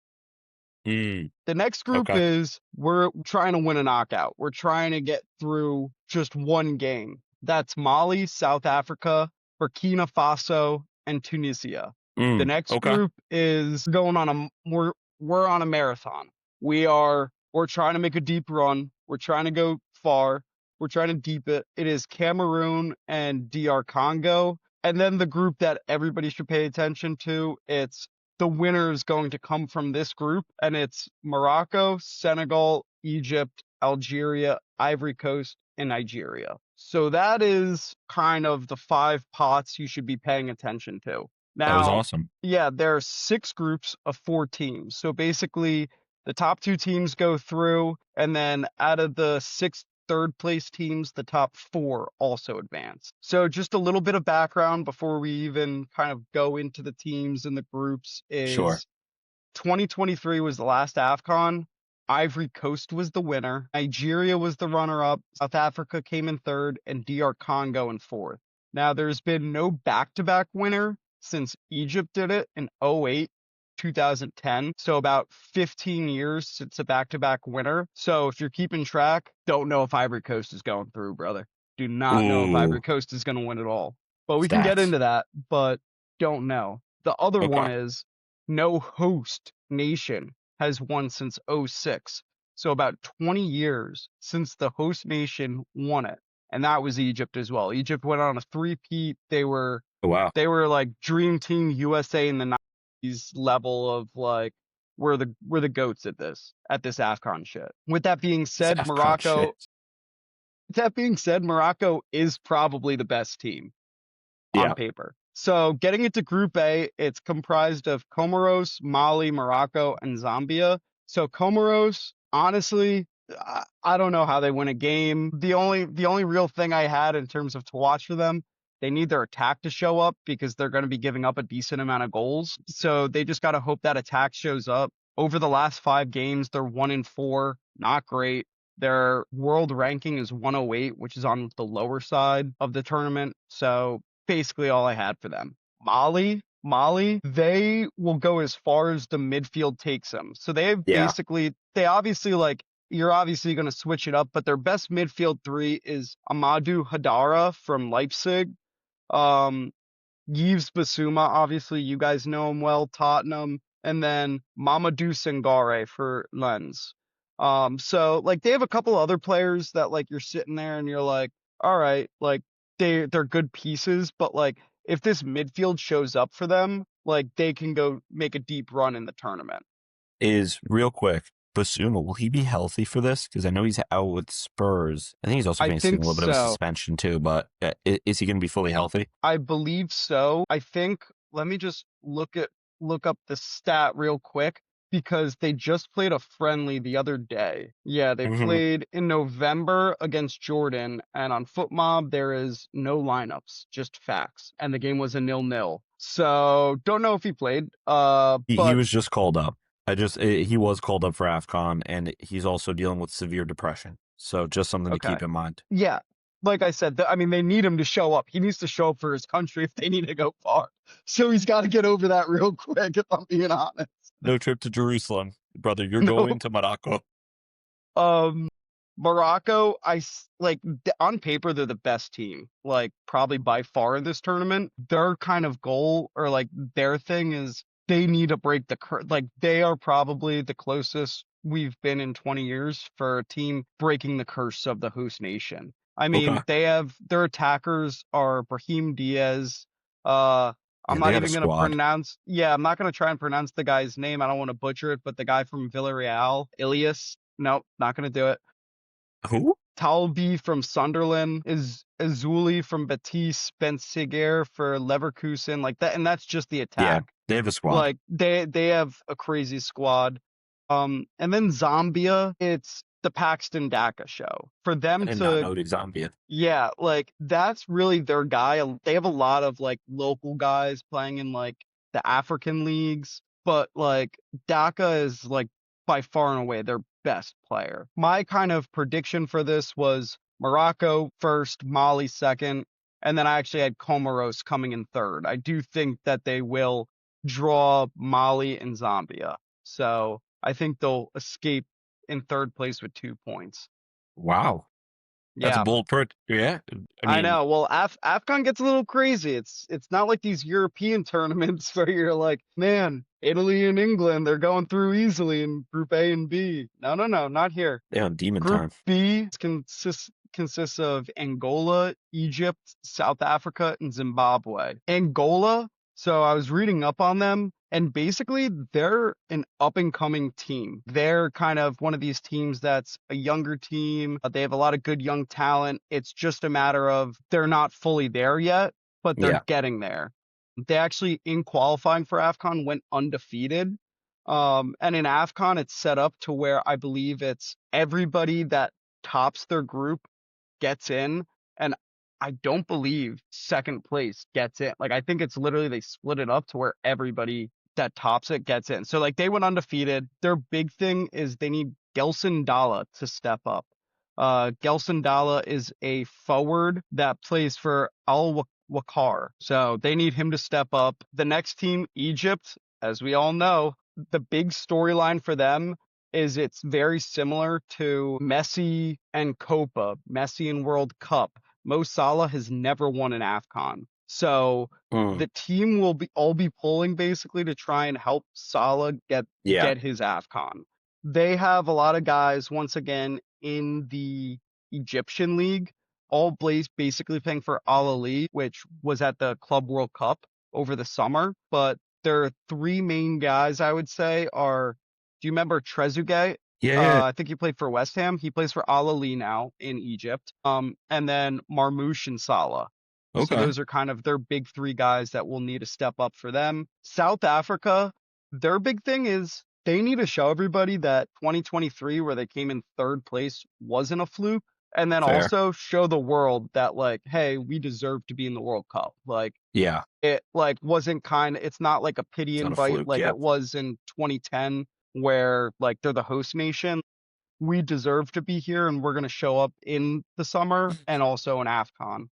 The next group is we're trying to win a knockout. We're trying to get through just one game. That's Mali, South Africa, Burkina Faso, and Tunisia. The next Okay. group is going on we're on a marathon. We're trying to make a deep run. We're trying to go far. We're trying to deep it. It is Cameroon and DR Congo. And then the group that everybody should pay attention to, it's the winner is going to come from this group, and it's Morocco, Senegal, Egypt, Algeria, Ivory Coast, and Nigeria. So that is kind of the 5 pots you should be paying attention to. That was Now, awesome. yeah, there are 6 groups of 4 teams. So basically, the top 2 teams go through, and then out of the 6 third place teams, the top 4 also advance. So just a little bit of background before we even kind of go into the teams and the groups Sure. is 2023 was the last AFCON. Ivory Coast was the winner. Nigeria was the runner-up. South Africa came in third, and DR Congo in fourth. Now, there's been no back-to-back winner since Egypt did it in 2008, 2010. So about 15 years since a back-to-back winner. So if you're keeping track, don't know if Ivory Coast is going through, brother. Do not know if Ivory Ooh, Coast is going to win it all. But we can get stats. into that, but don't know. The other one Okay. is no host nation has won since '06. So about 20 years since the host nation won it. And that was Egypt as well. Egypt went on a three-peat. They were Oh, wow. like Dream Team USA in the 90s level of like we're the goats at this AFCON shit. With that being It's said, AFCON shit. Morocco is probably the best team on Yeah. paper. So getting into Group A, it's comprised of Comoros, Mali, Morocco, and Zambia. So Comoros, honestly, I don't know how they win a game. The only real thing I had in terms of to watch for them, they need their attack to show up because they're going to be giving up a decent amount of goals. So they just got to hope that attack shows up. Over the last 5 games, they're 1-4, not great. Their world ranking is 108, which is on the lower side of the tournament. So basically all I had for them. Mali, they will go as far as the midfield takes them. So they obviously like, you're obviously going to switch it up, but their best midfield 3 is Amadou Hadara from Leipzig. Yves Bissouma, obviously you guys know him well, Tottenham, and then Mamadou Sangare for Lens. So like they have a couple other players that like you're sitting there and you're like, all right, like they're good pieces, but like if this midfield shows up for them, like they can go make a deep run in the tournament. Is real quick, Basuma, will he be healthy for this? Because I know he's out with Spurs. I think he's also I facing a think little bit of a so. suspension too, but is he going to be fully healthy? I believe so. I think let me just look up the stat real quick because they just played a friendly the other day. Yeah, they Mm-hmm. played in November against Jordan, and on FootMob there is no lineups, just facts. And the game was a 0-0. So don't know if he played. He But was just called up. He was called up for AFCON, and he's also dealing with severe depression. So just something to okay. keep in mind. Yeah. Like I said, I mean, they need him to show up. He needs to show up for his country if they need to go far. So he's got to get over that real quick, if I'm being honest. No trip to Jerusalem, brother. You're No. going to Morocco. Morocco, on paper, they're the best team, like probably by far in this tournament. Their kind of goal or like their thing is they need to break the curse. Like they are probably the closest we've been in 20 years for a team breaking the curse of the host nation. I Okay. mean, their attackers are Brahim Diaz. Yeah, they got a squad. I'm not gonna try and pronounce the guy's name. I don't want to butcher it, but the guy from Villarreal, Ilias. Nope, not gonna do it. Who? Talbi from Sunderland, is Azuli from Betis, Benseguer for Leverkusen, like that, and that's just the Yeah, attack. they have a squad. Like they have a crazy squad. And then Zambia, it's the Paxton Daka show. For I them did not to know the Zambia. yeah, like that's really their guy. They have a lot of like local guys playing in like the African leagues, but like Daka is like by far and away their best player. My kind of prediction for this was Morocco first, Mali second, and then I actually had Comoros coming in third. I do think that they will draw Mali and Zambia. So I think they'll escape in third place with 2 points. Wow. That's a Yeah, bold perch. Yeah. I I mean, know. Well, AFCON gets a little crazy. It's not like these European tournaments where you're like, man, Italy and England, they're going through easily in Group A and B. No, no, no, not here. they're on demon Group time. B consists of Angola, Egypt, South Africa, and Zimbabwe. Angola, so I was reading up on them, and basically they're an up and coming team. They're kind of one of these teams that's a younger team. They have a lot of good young talent. It's just a matter of they're not fully there yet, but they're Yeah. getting there. They actually, in qualifying for AFCON, went undefeated. And in AFCON, it's set up to where I believe it's everybody that tops their group gets in, and I don't believe second place gets in. Like I think it's literally they split it up to where everybody that tops it gets in. So like they went undefeated. Their big thing is they need Gelson Dalla to step up. Gelson Dalla is a forward that plays for Al Wakar. So they need him to step up. The next team, Egypt, as we all know, the big storyline for them is it's very similar to Messi and Copa, Messi and World Cup. Mo Salah has never won an AFCON. So Mm. the team will be all be pulling basically to try and help Salah Yeah. get his AFCON. They have a lot of guys once again in the Egyptian league, all basically playing for Al Ahly, which was at the Club World Cup over the summer. But their three main guys, I would say, are do you remember Trezeguet? Yeah. Yeah. I think he played for West Ham. He plays for Al Ahly now in Egypt. And then Marmoush and Salah. So Okay. those are kind of their big three guys that will need to step up for them. South Africa, their big thing is they need to show everybody that 2023, where they came in third place, wasn't a fluke. And then Fair. also show the world that like, hey, we deserve to be in the World Cup. Like Yeah. it like wasn't it's not like a pity It's not a invite fluke. like Yeah. it was in 2010 where like they're the host nation. We deserve to be here and we're going to show up in the summer and also in AFCON.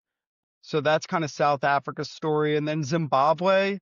So that's kind of South Africa's story. And then Zimbabwe,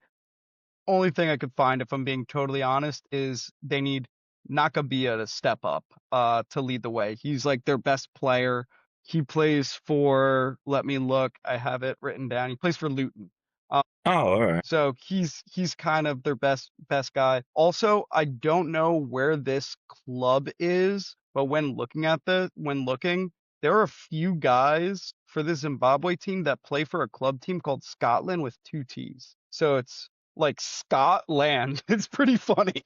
only thing I could find, if I'm being totally honest, is they need Nakabia to step up to lead the way. He's like their best player. He plays for, let me look, I have it written down. He plays for Luton. Oh, all right. So he's kind of their best guy. Also, I don't know where this club is, but when looking, there are a few guys for the Zimbabwe team that play for a club team called Scotland with two T's. So it's like Scotland. It's pretty funny.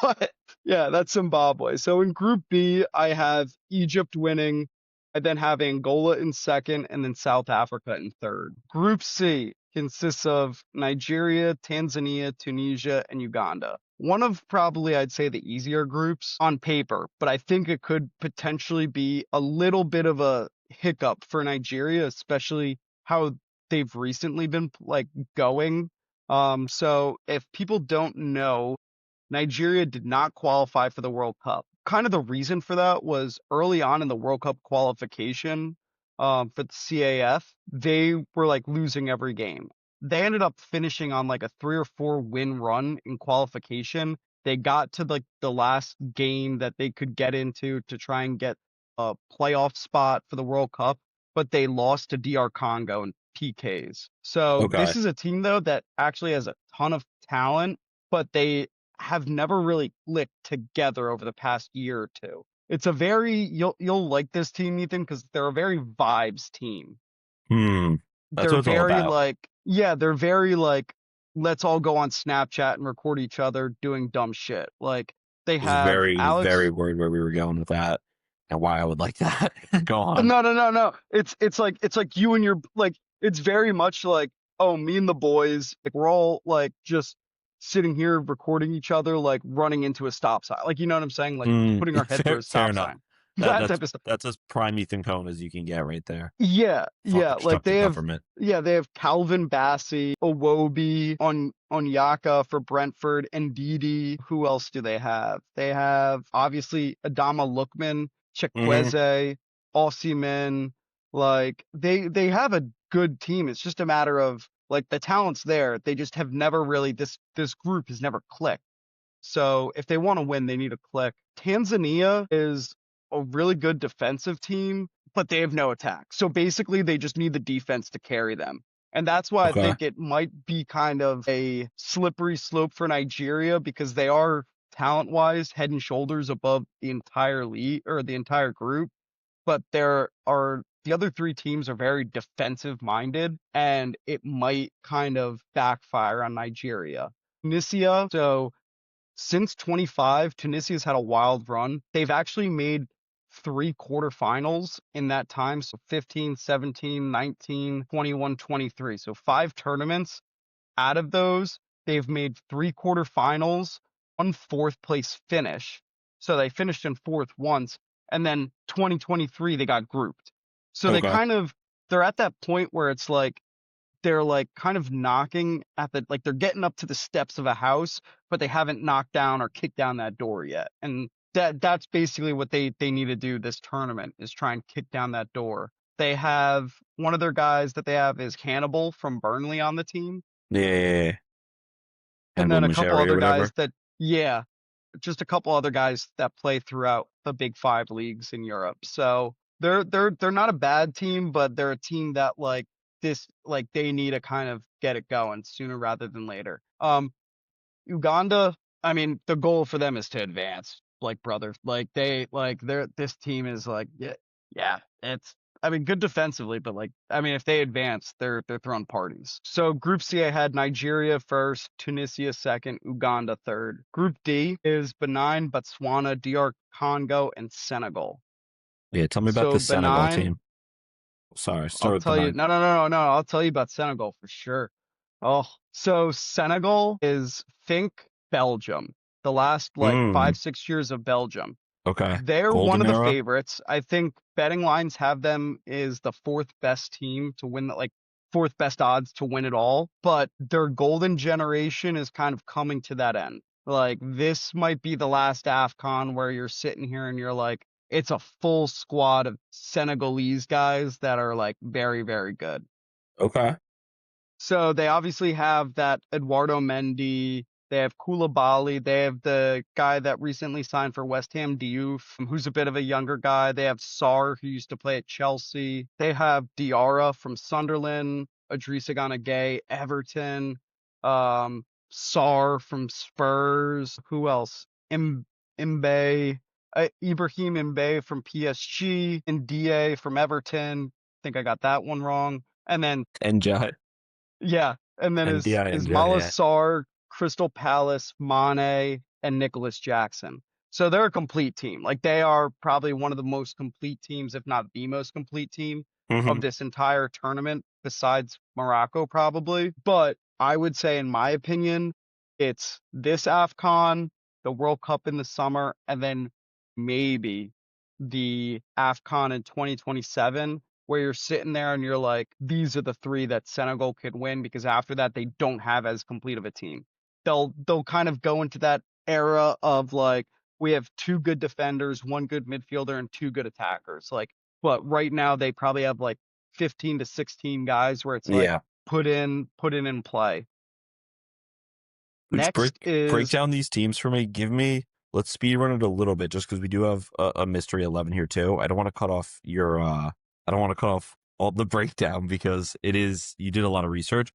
But yeah, that's Zimbabwe. So in Group B, I have Egypt winning. I then have Angola in second and then South Africa in third. Group C consists of Nigeria, Tanzania, Tunisia, and Uganda. One of probably, I'd say, the easier groups on paper, but I think it could potentially be a little bit of a hiccup for Nigeria, especially how they've recently been like going. So if people don't know, Nigeria did not qualify for the World Cup. Kind of the reason for that was early on in the World Cup qualification, for the CAF, they were like losing every game. They ended up finishing on like a 3 or 4 win run in qualification. They got to like the last game that they could get into to try and get a playoff spot for the World Cup, but they lost to DR Congo in PKs. So Okay. this is a team though that actually has a ton of talent, but they have never really clicked together over the past year or two. It's a very you'll like this team, Ethan, because they're a very vibes team. That's They're what it's all very about. like they're very like let's all go on Snapchat and record each other doing dumb shit. Like they Was have very Alex. worried where we were going with that and why I would like that. Go on. No, no, no, no. It's like you and your like it's very much like, oh, me and the boys, like we're all like just sitting here recording each other like running into a stop sign. Like you know what I'm saying? Like putting our head through a Fair stop enough. sign. That That's type of stuff. that's as prime Ethan Cohn as you can get right there. Yeah, Fuck yeah. Like obstructing government. they have Calvin Bassey, Owobi, on Onyaka for Brentford, and Didi. Who else do they have? They have obviously Adama Lookman, Hmm. Chikwueze, Osimhen. Like they have a good team. It's just a matter of like the talent's there. They just have never really this group has never clicked. So if they want to win, they need to click. Tanzania is a really good defensive team, but they have no attack. So basically, they just need the defense to carry them. And that's why I Okay. think it might be kind of a slippery slope for Nigeria, because they are talent-wise head and shoulders above the entire league or the entire group. But the other three teams are very defensive minded, and it might kind of backfire on Nigeria. Tunisia, so since 25, Tunisia's had a wild run. They've actually made 3 quarterfinals in that time. So 15, 17, 19, 21, 23. So 5 tournaments. Out of those, they've made 3 quarterfinals, 1 fourth place finish. So they finished in 4th once. And then 2023, they got grouped. So Okay. they're at that point where it's like, they're like kind of knocking at like they're getting up to the steps of a house, but they haven't knocked down or kicked down that door yet. And that's basically what they need to do this tournament, is try and kick down that door. They have one of their guys that they have is Hannibal from Burnley on the team. Yeah. And Hannibal then a couple Mejeri or other whatever. guys yeah, just a couple other guys that play throughout the big 5 leagues in Europe. So they're not a bad team, but they're a team that they need to kind of get it going sooner rather than later. Uganda, I mean, the goal for them is to advance, like, brother. Like, this team is like, yeah, it's, I mean, good defensively, but like, I mean, if they advance, they're throwing parties. So Group C, I had Nigeria first, Tunisia second, Uganda third. Group D is Benin, Botswana, DR Congo, and Senegal. Yeah, tell me about So the Senegal Benin, team. Sorry, I'll start with tell you. Benin. No. I'll tell you about Senegal for sure. Oh, so Senegal is, think Belgium. The last like Mm, 5, 6 years of Belgium. okay. They're one Golden of the era? favorites. I think betting lines have them is the 4th best team to win, like 4th best odds to win it all. But their golden generation is kind of coming to that end. Like, this might be the last AFCON where you're sitting here and you're like, it's a full squad of Senegalese guys that are like very, very good. Okay. So they obviously have that Eduardo Mendy. They have Koulibaly. They have the guy that recently signed for West Ham, Diouf, who's a bit of a younger guy. They have Sarr, who used to play at Chelsea. They have Diarra from Sunderland, Idrissa Gana Gueye, Everton, Sarr from Spurs. Who else? Mbaye, Ibrahim Mbaye from PSG, and DA from Everton. I think I got that one wrong. And then NJ. yeah, and then NDI, is NJ, Mala yeah. Sarr, Crystal Palace, Mane, and Nicholas Jackson. So they're a complete team. Like, they are probably one of the most complete teams, if not the most complete team Mm-hmm. of this entire tournament, besides Morocco probably. But I would say, in my opinion, it's this AFCON, the World Cup in the summer, and then maybe the AFCON in 2027, where you're sitting there and you're like, these are the 3 that Senegal could win, because after that they don't have as complete of a team. They'll kind of go into that era of like, we have 2 good defenders, 1 good midfielder, and 2 good attackers. Like, but right now they probably have like 15 to 16 guys where it's like, Yeah. put in and play. Which Next break is down these teams for me. Let's speed run it a little bit, just because we do have a mystery 11 here too. I don't want to cut off I don't want to cut off all the breakdown, because you did a lot of research.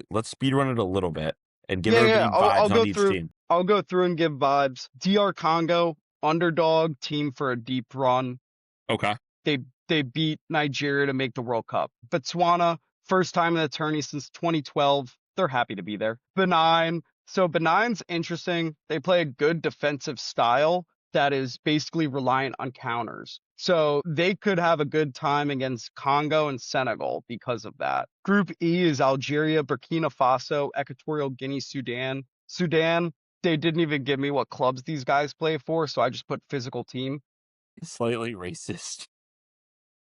Let's speed run it a little bit and give everybody I'll vibes on go each through. team. I'll go through and give vibes. DR Congo, underdog team for a deep run. Okay. They beat Nigeria to make the World Cup. Botswana, first time in the tourney since 2012. They're happy to be there. Benin. So Benin's interesting. They play a good defensive style that is basically reliant on counters. So they could have a good time against Congo and Senegal because of that. Group E is Algeria, Burkina Faso, Equatorial Guinea, Sudan. Sudan, they didn't even give me what clubs these guys play for, so I just put physical team. Slightly racist.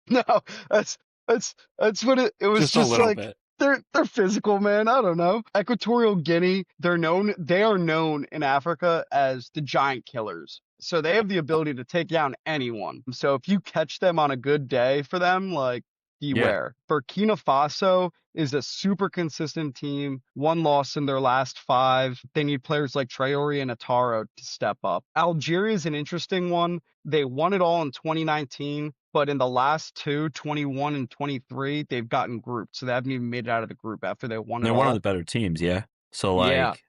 No, that's what it was. Just a Just little like, bit. they're physical, man. I don't know. Equatorial Guinea, they are known in Africa as the giant killers. So they have the ability to take down anyone. So if you catch them on a good day for them, like, beware. Burkina Faso is a super consistent team. 1 loss in their last 5. They need players like Traore and Ataro to step up. Algeria is an interesting one. They won it all in 2019, but in the last 2, 21 and 23, they've gotten grouped. So they haven't even made it out of the group after they won it They're one of all. the better teams, yeah. So Yeah. like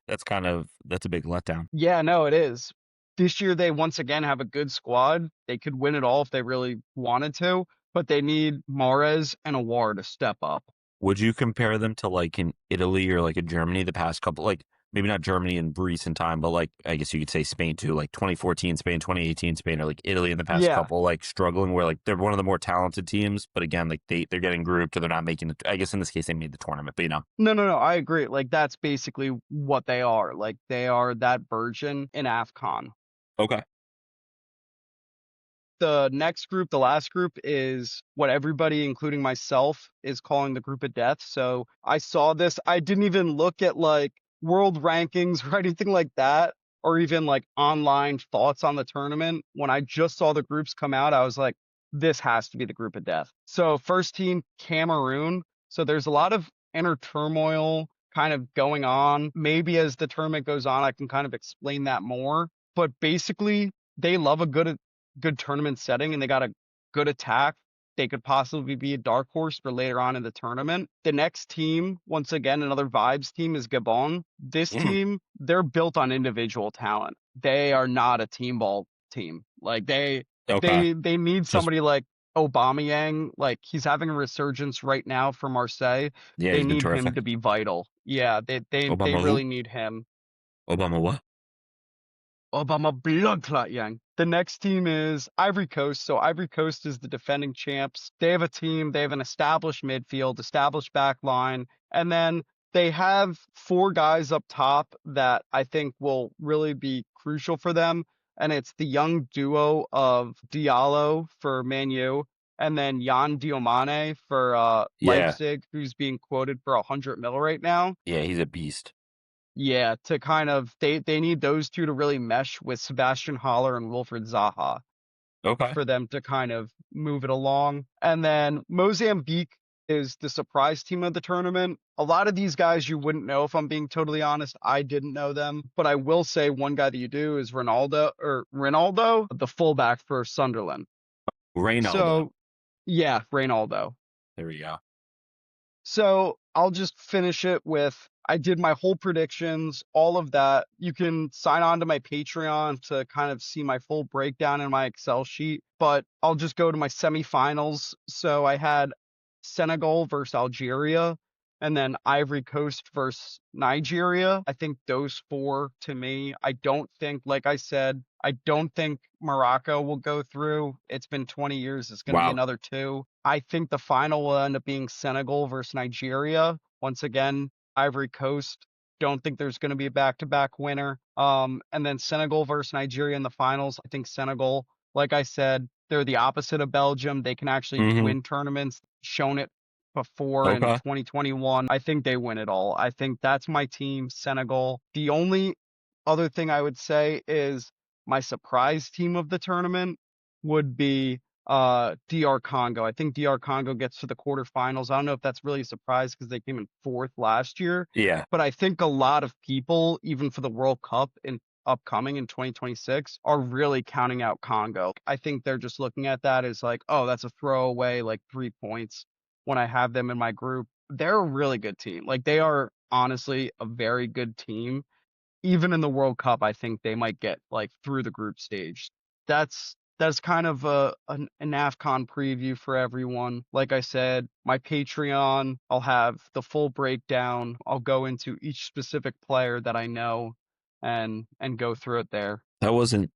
that's a big letdown. Yeah, no, it is. This year, they once again have a good squad. They could win it all if they really wanted to, but they need Mahrez and Aouar to step up. Would you compare them to like in Italy or like in Germany the past couple, like maybe not Germany in recent time, but like I guess you could say Spain too, like 2014 Spain, 2018 Spain, or like Italy in the past Yeah. couple, like struggling where like they're one of the more talented teams, but again, like they're getting grouped or they're not making I guess in this case they made the tournament, but No, I agree. Like, that's basically what they are. Like, they are that version in AFCON. Okay. The next group, the last group, is what everybody, including myself, is calling the group of death. So I saw this. I didn't even look at like world rankings or anything like that, or even like online thoughts on the tournament. When I just saw the groups come out, I was like, this has to be the group of death. So first team, Cameroon. So there's a lot of inner turmoil kind of going on. Maybe as the tournament goes on, I can kind of explain that more. But basically, they love a good tournament setting and they got a good attack. They could possibly be a dark horse for later on in the tournament. The next team, once again, another vibes team, is Gabon. This team, they're built on individual talent. They are not a team ball team. Like they need somebody like Aubameyang. Like he's having a resurgence right now for Marseille. Yeah, They he's been need him terrific. to be vital. Yeah, they Obama really who? need him. Obama what? Obama blood clot yang. The next team is Ivory Coast. So Ivory Coast is the defending champs. They have a team. They have an established midfield, established back line, and then they have 4 guys up top that I think will really be crucial for them. And it's the young duo of Diallo for Man U and then Jan Diomane for Leipzig, who's being quoted for 100 mil right now. Yeah, he's a beast. Yeah, to kind of they need those 2 to really mesh with Sebastian Haller and Wilfried Zaha Okay. for them to kind of move it along. And then Mozambique is the surprise team of the tournament. A lot of these guys you wouldn't know, if I'm being totally honest. I didn't know them, but I will say one guy that you do is Ronaldo, the fullback for Sunderland. Reynaldo. So, yeah, Reynaldo. There we go. So I'll just finish it with I did my whole predictions, all of that. You can sign on to my Patreon to kind of see my full breakdown in my Excel sheet, but I'll just go to my semifinals. So I had Senegal versus Algeria, and then Ivory Coast versus Nigeria. I think those 4 to me. I don't think, like I said, I don't think Morocco will go through. It's been 20 years. It's going to be another 2. I think the final will end up being Senegal versus Nigeria. Once again, Ivory Coast. Don't think there's going to be a back-to-back winner. And then Senegal versus Nigeria in the finals. I think Senegal, like I said, they're the opposite of Belgium. They can actually win tournaments. Shown it before in 2021. I think they win it all. I think that's my team, Senegal. The only other thing I would say is my surprise team of the tournament would be DR Congo. I think DR Congo gets to the quarterfinals. I don't know if that's really a surprise because they came in 4th last year. Yeah. But I think a lot of people, even for the World Cup in upcoming in 2026, are really counting out Congo. I think they're just looking at that as like, oh, that's a throwaway, like 3 points when I have them in my group. They're a really good team. Like they are honestly a very good team. Even in the World Cup, I think they might get like through the group stage. That's kind of an AFCON preview for everyone. Like I said, my Patreon, I'll have the full breakdown. I'll go into each specific player that I know and go through it there. That wasn't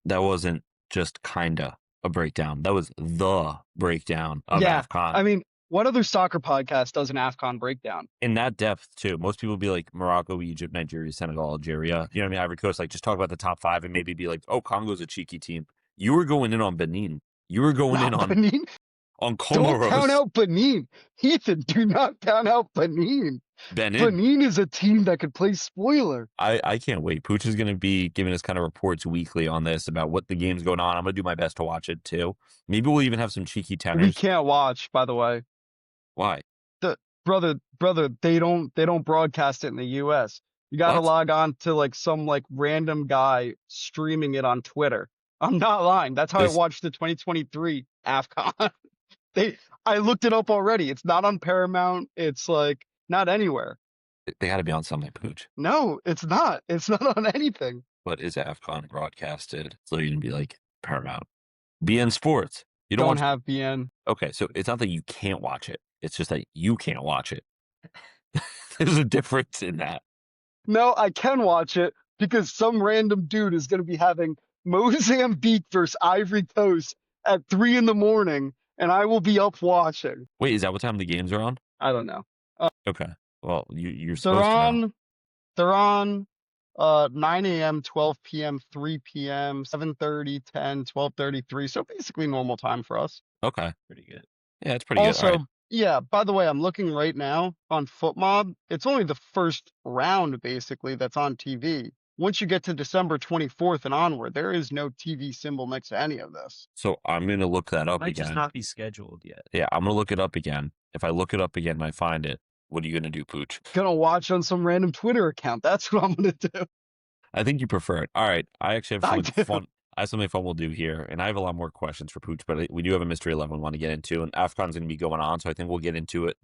just kinda a breakdown. That was the breakdown of AFCON. I mean, what other soccer podcast does an AFCON breakdown? In that depth, too. Most people be like Morocco, Egypt, Nigeria, Senegal, Algeria. You know what I mean? Ivory Coast. Like, just talk about the top 5 and maybe be like, oh, Congo's a cheeky team. You were going in on Benin. You were going in on Benin. On Comoros. Don't count out Benin. Ethan, do not count out Benin. Benin is a team that could play spoiler. I can't wait. Pucc is going to be giving us kind of reports weekly on this about what the game's going on. I'm going to do my best to watch it, too. Maybe we'll even have some cheeky tenors. We can't watch, by the way. Why? The brother, they don't broadcast it in the US. You got to What? log on to like some like random guy streaming it on Twitter. I'm not lying. That's how I There's- watched the 2023 AFCON. I looked it up already. It's not on Paramount. It's like not anywhere. They got to be on something, Pooch. No, it's not. It's not on anything. But is AFCON broadcasted? So you can be like Paramount. BN Sports. You Don't watch. have BN. Okay, so it's not that you can't watch it. It's just that you can't watch it. There's a difference in that. No, I can watch it because some random dude is going to be having Mozambique versus Ivory Coast at 3 a.m, and I will be up watching. Wait, is that what time the games are on? I don't know. Okay. Well, you're They're supposed to know. on 9 a.m, 12 p.m, 3 p.m, 7:30, 10, 12:30, 3. So basically normal time for us. Okay. Pretty good. Yeah, it's pretty good. All Also, right. yeah, by the way, I'm looking right now on FootMob. It's only the first round basically that's on TV. Once you get to December 24th and onward, there is no TV symbol next to any of this. So I'm going to look that up Might again. just not be scheduled yet. Yeah, I'm going to look it up again. If I look it up again and I find it, what are you going to do, Pooch? Gonna watch on some random Twitter account. That's what I'm gonna do. I think you prefer it. All right. I actually have I something do. fun. I have something fun we'll do here. And I have a lot more questions for Pooch, but we do have a Mystery 11 we want to get into. And AFCON's going to be going on, so I think we'll get into it.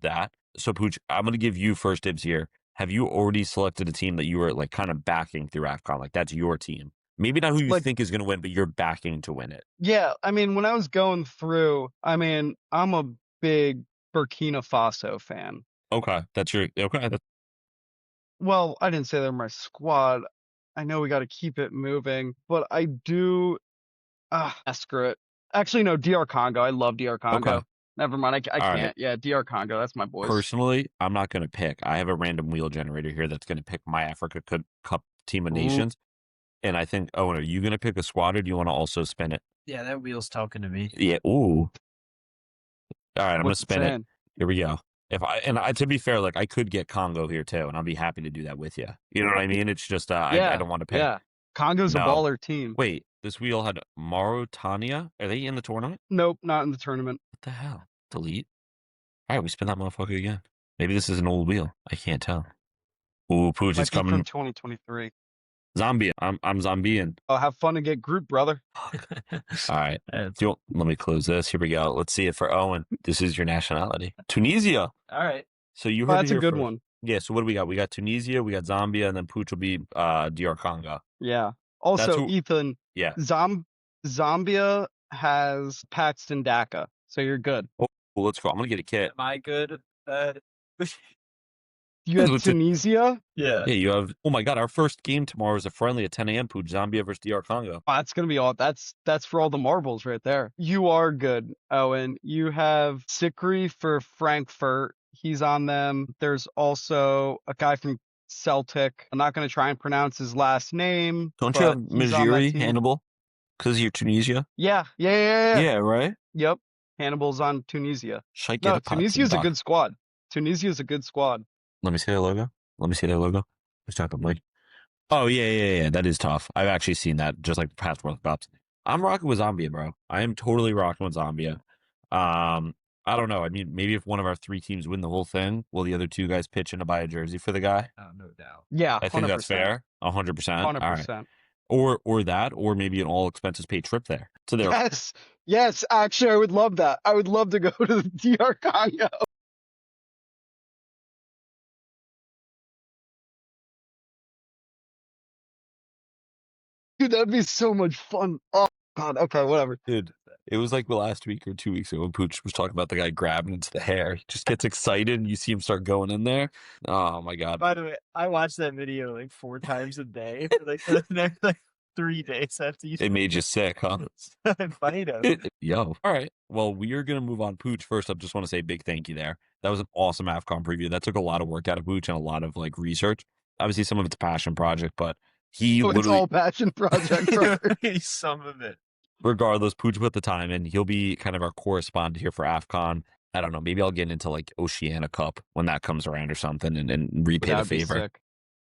So, Pooch, I'm going to give you first dibs here. Have you already selected a team that you were like kind of backing through AFCON? Like that's your team. Maybe not who you Like- think is going to win, but you're backing to win it. Yeah, I mean, when I was going through, I mean, I'm a big Burkina Faso fan. Okay. Well, I didn't say they're my squad. I know we got to keep it moving, but I do. Screw it. Actually, no, DR Congo. I love DR Congo. Okay. Never mind. I All can't. right. Yeah, DR Congo. That's my boys. Personally, I'm not going to pick. I have a random wheel generator here that's going to pick my Africa Cup team of Ooh. nations. And I think, Owen, are you going to pick a squad or do you want to also spin it? Yeah, that wheel's talking to me. Yeah. Ooh. All right. I'm going to What's it spin it. saying? Here we go. To be fair, like I could get Congo here too, and I'll be happy to do that with you. You know what I mean? It's just I don't want to pick. Yeah, Congo's a No. baller team. Wait, this wheel had Mauritania. Are they in the tournament? Nope, not in the tournament. What the hell? Delete. All right, we spin that motherfucker again. Maybe this is an old wheel. I can't tell. Ooh, Pooch, Might it's be from coming. 2023. Zambia. I'm Zambian. Oh, have fun and get group, brother. All right. That's- Let me close this. Here we go. Let's see it for Owen. This is your nationality. Tunisia. all right. So you Oh, heard it that's a here good first. one. Yeah, so what do we got? We got Tunisia, we got Zambia, and then Pooch will be DR Congo. Yeah. Also, who- Ethan, Yeah. Zambia has Paxton Daka, so you're good. Well, let's go. I'm going to get a kit. Am I good? You had What's it- Tunisia? Yeah. Yeah, you have. Oh my God, our first game tomorrow is a friendly at 10 a.m. Pooch, Zambia versus DR Congo. Oh, that's gonna be all. That's for all the marbles right there. You are good, Owen. You have Sikri for Frankfurt. He's on them. There's also a guy from Celtic. I'm not gonna try and pronounce his last name. Don't you but have he's on that Majiri, team. Hannibal? Because you're Tunisia? Yeah. Right? Yep. Hannibal's on Tunisia. Should I get No, a pot Tunisia's a some good squad. Tunisia's a good squad. Let me see their logo. Let's talk about like. Oh yeah. That is tough. I've actually seen that just like the past World Cups. I'm rocking with Zambia, bro. I am totally rocking with Zambia. I don't know. I mean, maybe if one of our three teams win the whole thing, will the other two guys pitch in to buy a jersey for the guy? Oh, no doubt. Yeah, I think that's fair. 100%. All right. 100%. Or that, or maybe an all expenses paid trip there to their. Yes. Actually, I would love that. I would love to go to the DR Congo. Dude, that'd be so much fun. Oh God. Okay, whatever. Dude, it was like the last week or 2 weeks ago when Pooch was talking about the guy grabbing into the hair. He just gets excited and you see him start going in there. Oh my God. By the way, I watched that video like 4 times a day for like the next like 3 days after you. It made you sick, huh? Fight him. Yo. All right. Well, we are going to move on. Pooch, first up, just want to say a big thank you there. That was an awesome AFCON preview. That took a lot of work out of Pooch and a lot of like research. Obviously, some of it's a passion project, but he Oh, it's literally, all passion project, bro. Some of it. regardless, Pooch put the time in. He'll be kind of our correspondent here for AFCON. I don't know. Maybe I'll get into like Oceania Cup when that comes around or something and repay the That'd be favor. sick.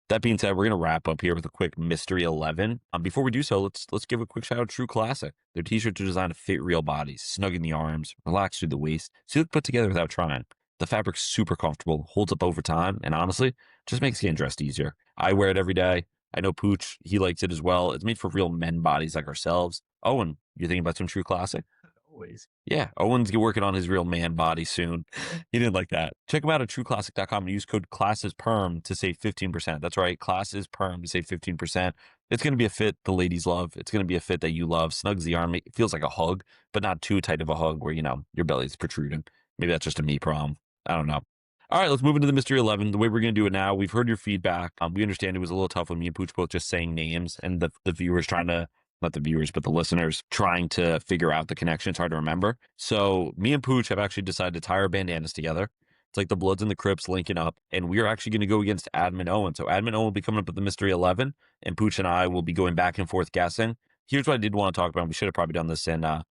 That being said, we're going to wrap up here with a quick Mystery 11. Before we do so, let's give a quick shout out to True Classic. Their t-shirts are designed to fit real bodies, snug in the arms, relax through the waist, so you look put together without trying. The fabric's super comfortable, holds up over time, and honestly, just makes getting dressed easier. I wear it every day. I know Pucc, he likes it as well. It's made for real men bodies like ourselves. Owen, you thinking about some True Classic? Always. Yeah, Owen's working on his real man body soon. He didn't like that. Check him out at trueclassic.com and use code ClassesPerm to save 15%. That's right, ClassesPerm to save 15%. It's going to be a fit the ladies love. It's going to be a fit that you love. Snugs the arm. It feels like a hug, but not too tight of a hug where, your belly's protruding. Maybe that's just a me problem. I don't know. All right, let's move into the Mystery 11. The way we're going to do it now, we've heard your feedback. We understand it was a little tough when me and Pucc both just saying names and the viewers trying to, not the viewers, but the listeners trying to figure out the connection. It's hard to remember. So me and Pucc have actually decided to tie our bandanas together. It's like the Bloods and the Crips linking up, and we are actually going to go against Admin Owen. So Admin Owen will be coming up with the Mystery 11, and Pucc and I will be going back and forth guessing. Here's what I did want to talk about. We should have probably done this in the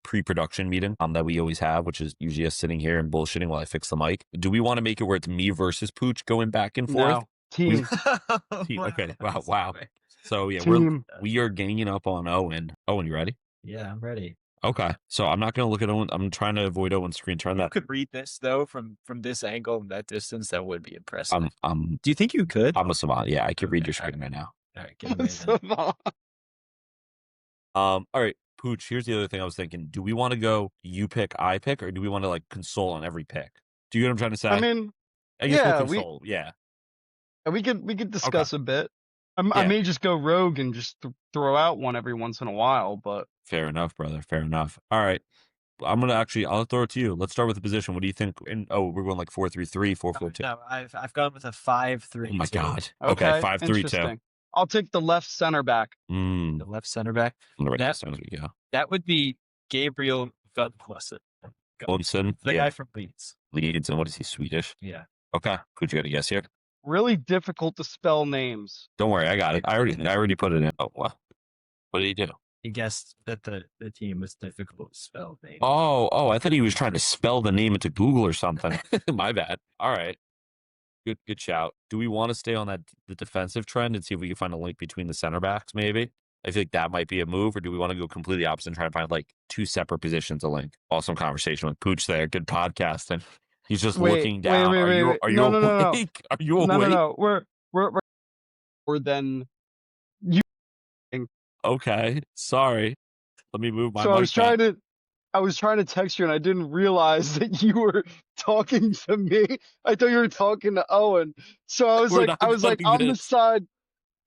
pre-production meeting that we always have, which is usually us sitting here and bullshitting while I fix the mic. Do we want to make it where it's me versus Pucc going back and forth? No. Team. Team. Okay. Wow. So yeah, Team. we are ganging up on Owen. Owen, you ready? Yeah, I'm ready. Okay. So I'm not going to look at Owen. I'm trying to avoid Owen's screen. Turn You that. could read this though from this angle and that distance. That would be impressive. Do you think you could? I'm a savant. Yeah, I can read Okay, your screen right now. All right, get away then. All right, Pucc, here's the other thing I was thinking. Do we want to go you pick, I pick, or do we want to like console on every pick? Do you get what I'm trying to say? I mean, I guess yeah, we'll console. Yeah. we could discuss a bit. I Yeah. may just go rogue and just throw out one every once in a while, but Fair enough, brother. Fair enough. All right. I'll throw it to you. Let's start with the position. What do you think? We're going like 4-3-3, 4-4-2. No, I've gone with a 5-3. Oh my God. okay, 5-3-2. interesting. I'll take the left center back. The left center back. I'm gonna write this down as we go. That would be Gabriel Gudmundsson. Gudmundsson, The guy from Leeds. Leeds, and what is he, Swedish? Yeah. Okay. Pucc, you got a guess here? Really difficult to spell names. Don't worry, I got it. I already put it in. Oh, wow. What did he do? He guessed that the team was difficult to spell. Name. Oh, I thought he was trying to spell the name into Google or something. My bad. All right. Good shout. Do we want to stay on the defensive trend and see if we can find a link between the center backs, maybe? I feel like that might be a move, or do we want to go completely opposite and try to find like two separate positions to link? Awesome conversation with Pucc there. Good podcasting. He's just looking down. Wait. Are you awake? Are you awake? No. We're then you. Okay. Sorry. Let me move my So mic I was trying to text you and I didn't realize that you were talking to me. I thought you were talking to Owen. So I was on the side.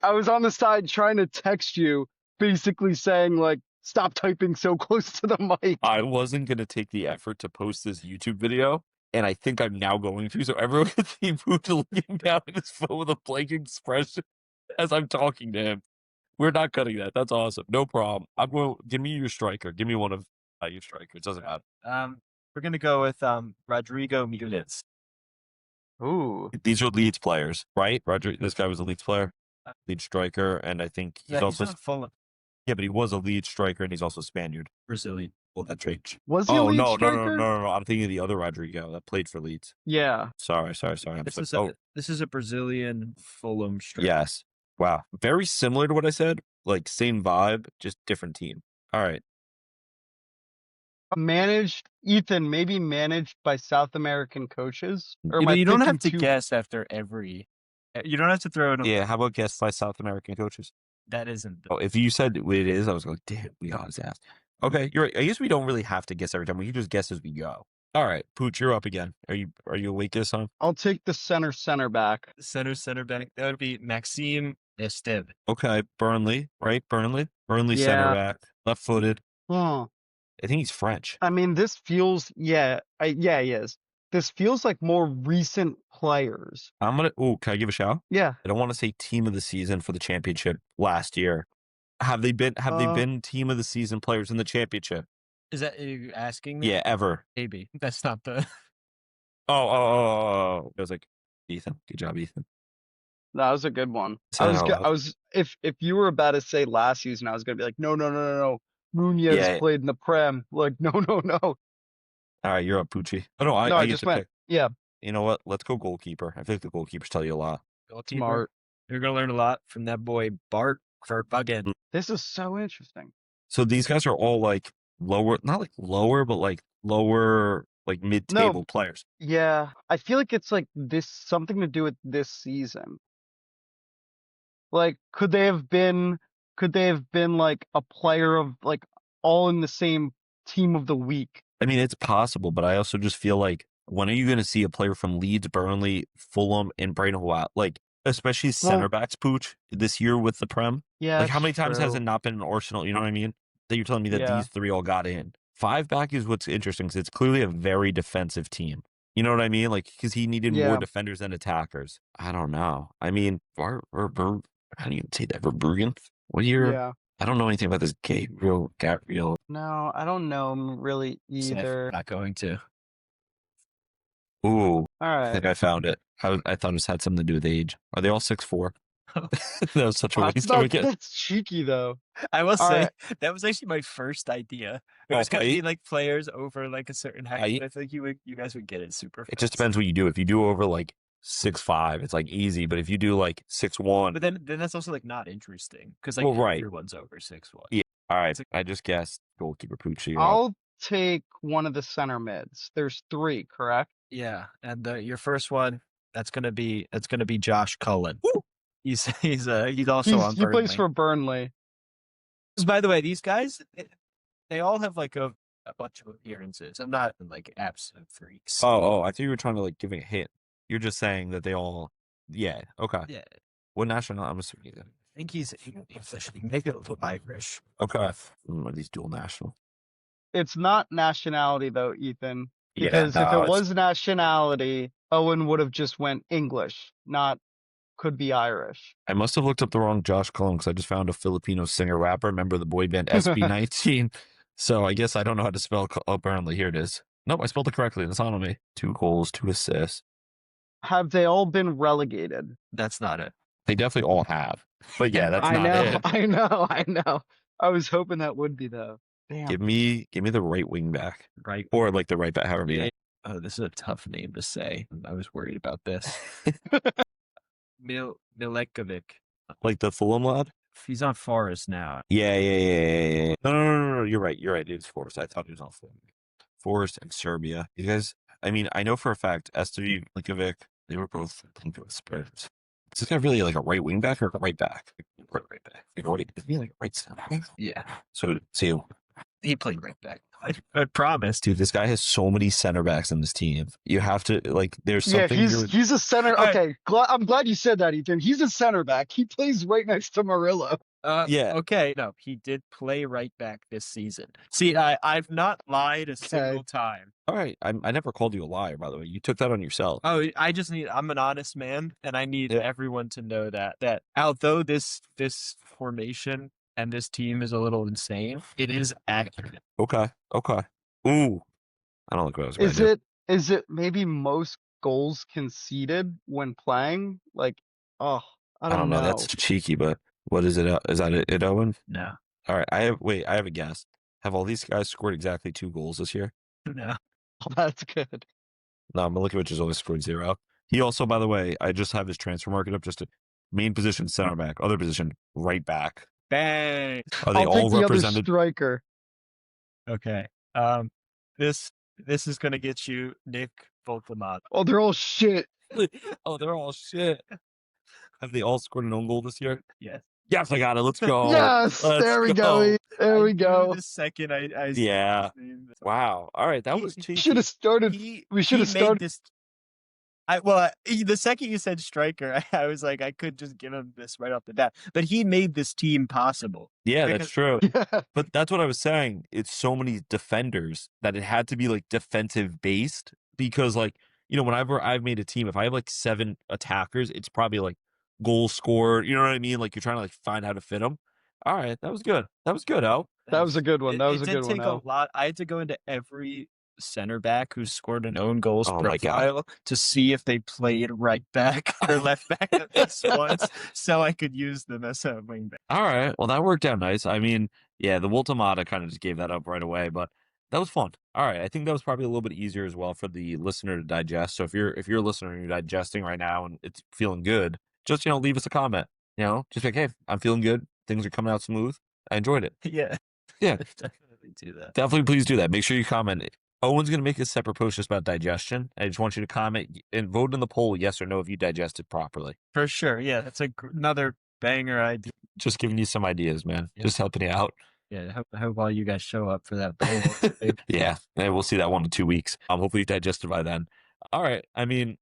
I was on the side trying to text you, basically saying like, stop typing so close to the mic. I wasn't going to take the effort to post this YouTube video, and I think I'm now going to, so everyone can see Pucc looking down at his phone with a blank expression as I'm talking to him. We're not cutting that. That's awesome. No problem. Give me your striker. Give me one of your strikers. It doesn't matter. We're going to go with Rodrigo Muniz. Ooh. These are Leeds players, right? This guy was a Leeds player, Leeds striker, and I think he's also Fulham. Yeah, but he was a Leeds striker, and he's also Spaniard. Brazilian. Well, that changed. Was he a Leeds striker? No. I'm thinking of the other Rodrigo that played for Leeds. Yeah. Sorry. This is a Brazilian Fulham striker. Yes. Wow. Very similar to what I said. Like same vibe, just different team. All right. Maybe managed by South American coaches? Or am I you don't have thinking to guess after every. You don't have to throw in. Yeah, how about guess by South American coaches? That isn't. Oh, if you said what it is, I was like, damn, we got his ass. Okay, you're right. I guess we don't really have to guess every time. We can just guess as we go. All right, Pucc, you're up again. Are you awake this time? I'll take the center back. Center back. That would be Maxime Esteve. Okay, Burnley, right? Burnley Yeah. center back, left-footed. Oh. I think he's French. I mean, this feels he is. This feels like more recent players. Can I give a shout? Yeah. I don't want to say team of the season for the championship last year. Have they been team of the season players in the championship? Is that you asking me? Yeah, ever. Maybe. That's not the. Oh. It was like, Ethan. Good job, Ethan. That was a good one. Say that out loud. If you were about to say last season, I was gonna be like, no. Nunez played in the Prem. Like, no. All right, you're up, Pucci. Oh, no, I just get to went. pick. Yeah. You know what? Let's go goalkeeper. I think the goalkeepers tell you a lot. Goalkeeper. Smart. You're gonna learn a lot from that boy Bart Verbruggen. This is so interesting. So these guys are all like lower, not like lower, but like lower like mid-table players. Yeah, I feel like it's like this something to do with this season. Like, could they have been like a player of like all in the same team of the week? I mean, it's possible, but I also just feel like when are you going to see a player from Leeds, Burnley, Fulham, and Brighton who out? Like, especially center backs, Pucc, this year with the Prem? Yeah, Like, how many times has true. it not been an Arsenal? You know what I mean? That you're telling me that Yeah. these three all got in. 5 back is what's interesting because it's clearly a very defensive team. You know what I mean? Like, because he needed more defenders than attackers. I don't know. I mean, how do you say that? Verbruggen? What year? Yeah. I don't know anything about this Gabriel. No, I don't know him really either. Not going to. Ooh, All I right. think I found it. I thought it just had something to do with age. Are they all 6'4"? That was such a waste of a kid. That's cheeky though. I will All say right. that was actually my first idea. It Oh, was gonna height? be like players over like a certain height. Height? But I think you guys would get it super fast. It just depends what you do. If you do over like 6'5", it's like easy. But if you do like 6'1", But then that's also like not interesting because like Well, right. everyone's over 6'1". Yeah. All right, I just guessed goalkeeper Pucc. I'll take one of the center mids. There's 3, correct? Yeah, and your first one that's gonna be Josh Cullen. Woo! He's also on He plays Burnley. for Burnley. By the way, these guys they all have like a bunch of appearances. I'm not like absolute freaks. Oh, I thought you were trying to like give a hint. You're just saying that they all. Yeah. Okay. Yeah, What national? I'm assuming. I think he's English. Maybe a little Irish. Okay. He's dual national. It's not nationality though, Ethan. Yeah, Because if no, it was nationality, Owen would have just went English, not could be Irish. I must have looked up the wrong Josh Cullen because I just found a Filipino singer-rapper, member of the boy band SB19. So I guess I don't know how to spell. Apparently, here it is. Nope, I spelled it correctly. It's on me. 2 goals, 2 assists. Have they all been relegated? That's not it. They definitely all have. But yeah, that's not it. I know. I was hoping that would be though. Damn. Give me the right wing back. Right. Or like the right back, however you. Oh, this is a tough name to say. I was worried about this. Milekovic. Like the Fulham lad? He's on Forest now. Yeah. No. You're right. It's Forest. I thought he was on Fulham. Forest and Serbia. You guys, I mean, I know for a fact, Estevy, Milekovic, they were both linked with Spurs. Is this guy really like a right wing back or a right back? Right back. Is he like right center? Yeah. So, he played right back. I promise. Dude, this guy has so many center backs in this team. You have to like. There's something. Yeah, he's a center. Okay, I'm glad you said that, Ethan. He's a center back. He plays right next to Murillo. Yeah. Okay. No, he did play right back this season. See, I've not lied a single time. All right. I never called you a liar, by the way. You took that on yourself. Oh, I'm an honest man, and I need everyone to know that although this formation and this team is a little insane, it is accurate. Okay. Ooh. I don't like what I was going to do. Is it maybe most goals conceded when playing? Like, I don't know. That's cheeky, but what is it? Is that it, Owen? No. All right. I have a guess. Have all these guys scored exactly 2 goals this year? No. Oh, that's good. No, Milekovic has only scored 0. He also, by the way, I just have his transfer market up. Just a main position, center back. Other position, right back. Bang. Are they all take represented? The other striker. Okay. This is gonna get you Nick Volklemont. Oh, they're all shit. They're all shit. Have they all scored an own goal this year? Yes. Yes, I got it. Let's go. Yes, there we go. There we go. The second I yeah. Wow. All right, that was cheeky. Should have started. We should have started this. The second you said striker, I was like, I could just give him this right off the bat. But he made this team possible. Yeah, that's true. But that's what I was saying. It's so many defenders that it had to be like defensive based because like, whenever I've made a team, if I have like 7 attackers, it's probably like goal scored. You know what I mean? Like you're trying to like find how to fit them. All right, that was good. That was good, Al. That was a good one. That was a good one. It did take a lot. I had to go into every center back who scored an own goals profile to see if they played right back or left back at least once, so I could use them as a wing back. All right, well that worked out nice. I mean, yeah, the Voltamata kind of just gave that up right away, but that was fun. All right, I think that was probably a little bit easier as well for the listener to digest. So if you're a listener and you're digesting right now and it's feeling good, just leave us a comment. Just like, hey, I'm feeling good. Things are coming out smooth. I enjoyed it. Yeah. Yeah. Definitely do that. Definitely please do that. Make sure you comment Owen's going to make a separate post just about digestion. I just want you to comment and vote in the poll, yes or no, if you digested properly. For sure. Yeah, that's another banger idea. Just giving you some ideas, man. Yeah. Just helping you out. Yeah, I hope all you guys show up for that poll. Yeah, and we'll see that 1 to 2 weeks. Hopefully you digested by then. All right. I mean,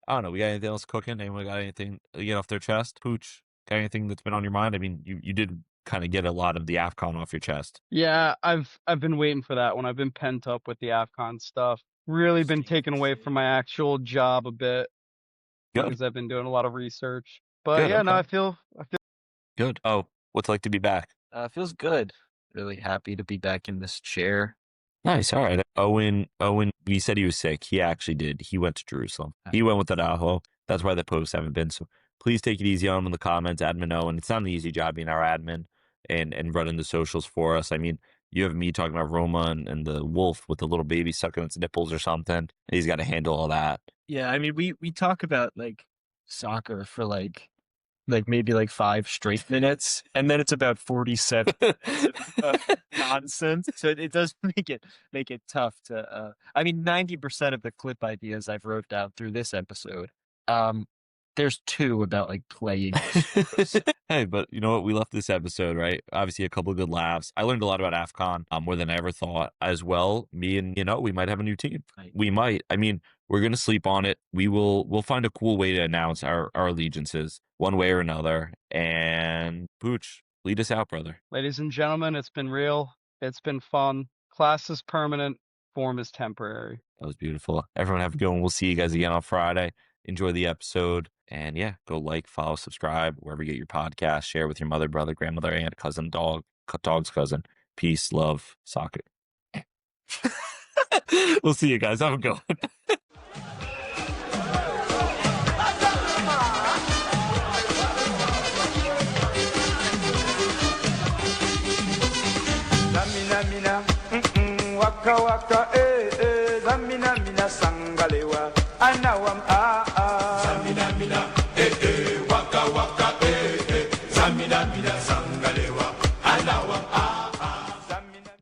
I don't know. We got anything else cooking? Anyone got anything to get off their chest? Pucc, got anything that's been on your mind? I mean, you did kind of get a lot of the AFCON off your chest. Yeah, I've been waiting for that one. I've been pent up with the AFCON stuff. Really been taken away from my actual job a bit Good. because I've been doing a lot of research. But Good, yeah, no, okay. I feel Good. Oh, what's it like to be back? Feels good. Really happy to be back in this chair. Nice. All right. Owen, he said he was sick. He actually did. He went to Jerusalem. He went with Idaho. That's why the posts haven't been. So please take it easy on him in the comments, admin Owen. It's not an easy job being our admin and running the socials for us. I mean, you have me talking about Roma and the wolf with the little baby sucking its nipples or something. He's got to handle all that. Yeah, I mean, we talk about like soccer for like maybe like 5 straight minutes, and then it's about 47 minutes of nonsense. So it does make it tough to. I mean, 90% of the clip ideas I've wrote down through this episode, there's 2 about like playing. Hey, but you know what? We left this episode, right? Obviously, a couple of good laughs. I learned a lot about AFCON, more than I ever thought as well. Me and, we might have a new team. Right. We might. I mean, we're going to sleep on it. We'll find a cool way to announce our allegiances one way or another. And Pucc, lead us out, brother. ladies and gentlemen, it's been real. It's been fun. Class is permanent. Form is temporary. That was beautiful. Everyone have a good one. We'll see you guys again on Friday. Enjoy the episode. And yeah, go like, follow, subscribe, wherever you get your podcast. Share with your mother, brother, grandmother, aunt, cousin, dog's cousin. Peace, love, soccer. We'll see you guys. Have a good one. Waka waka zamina mina sangalewa anawam zamina mina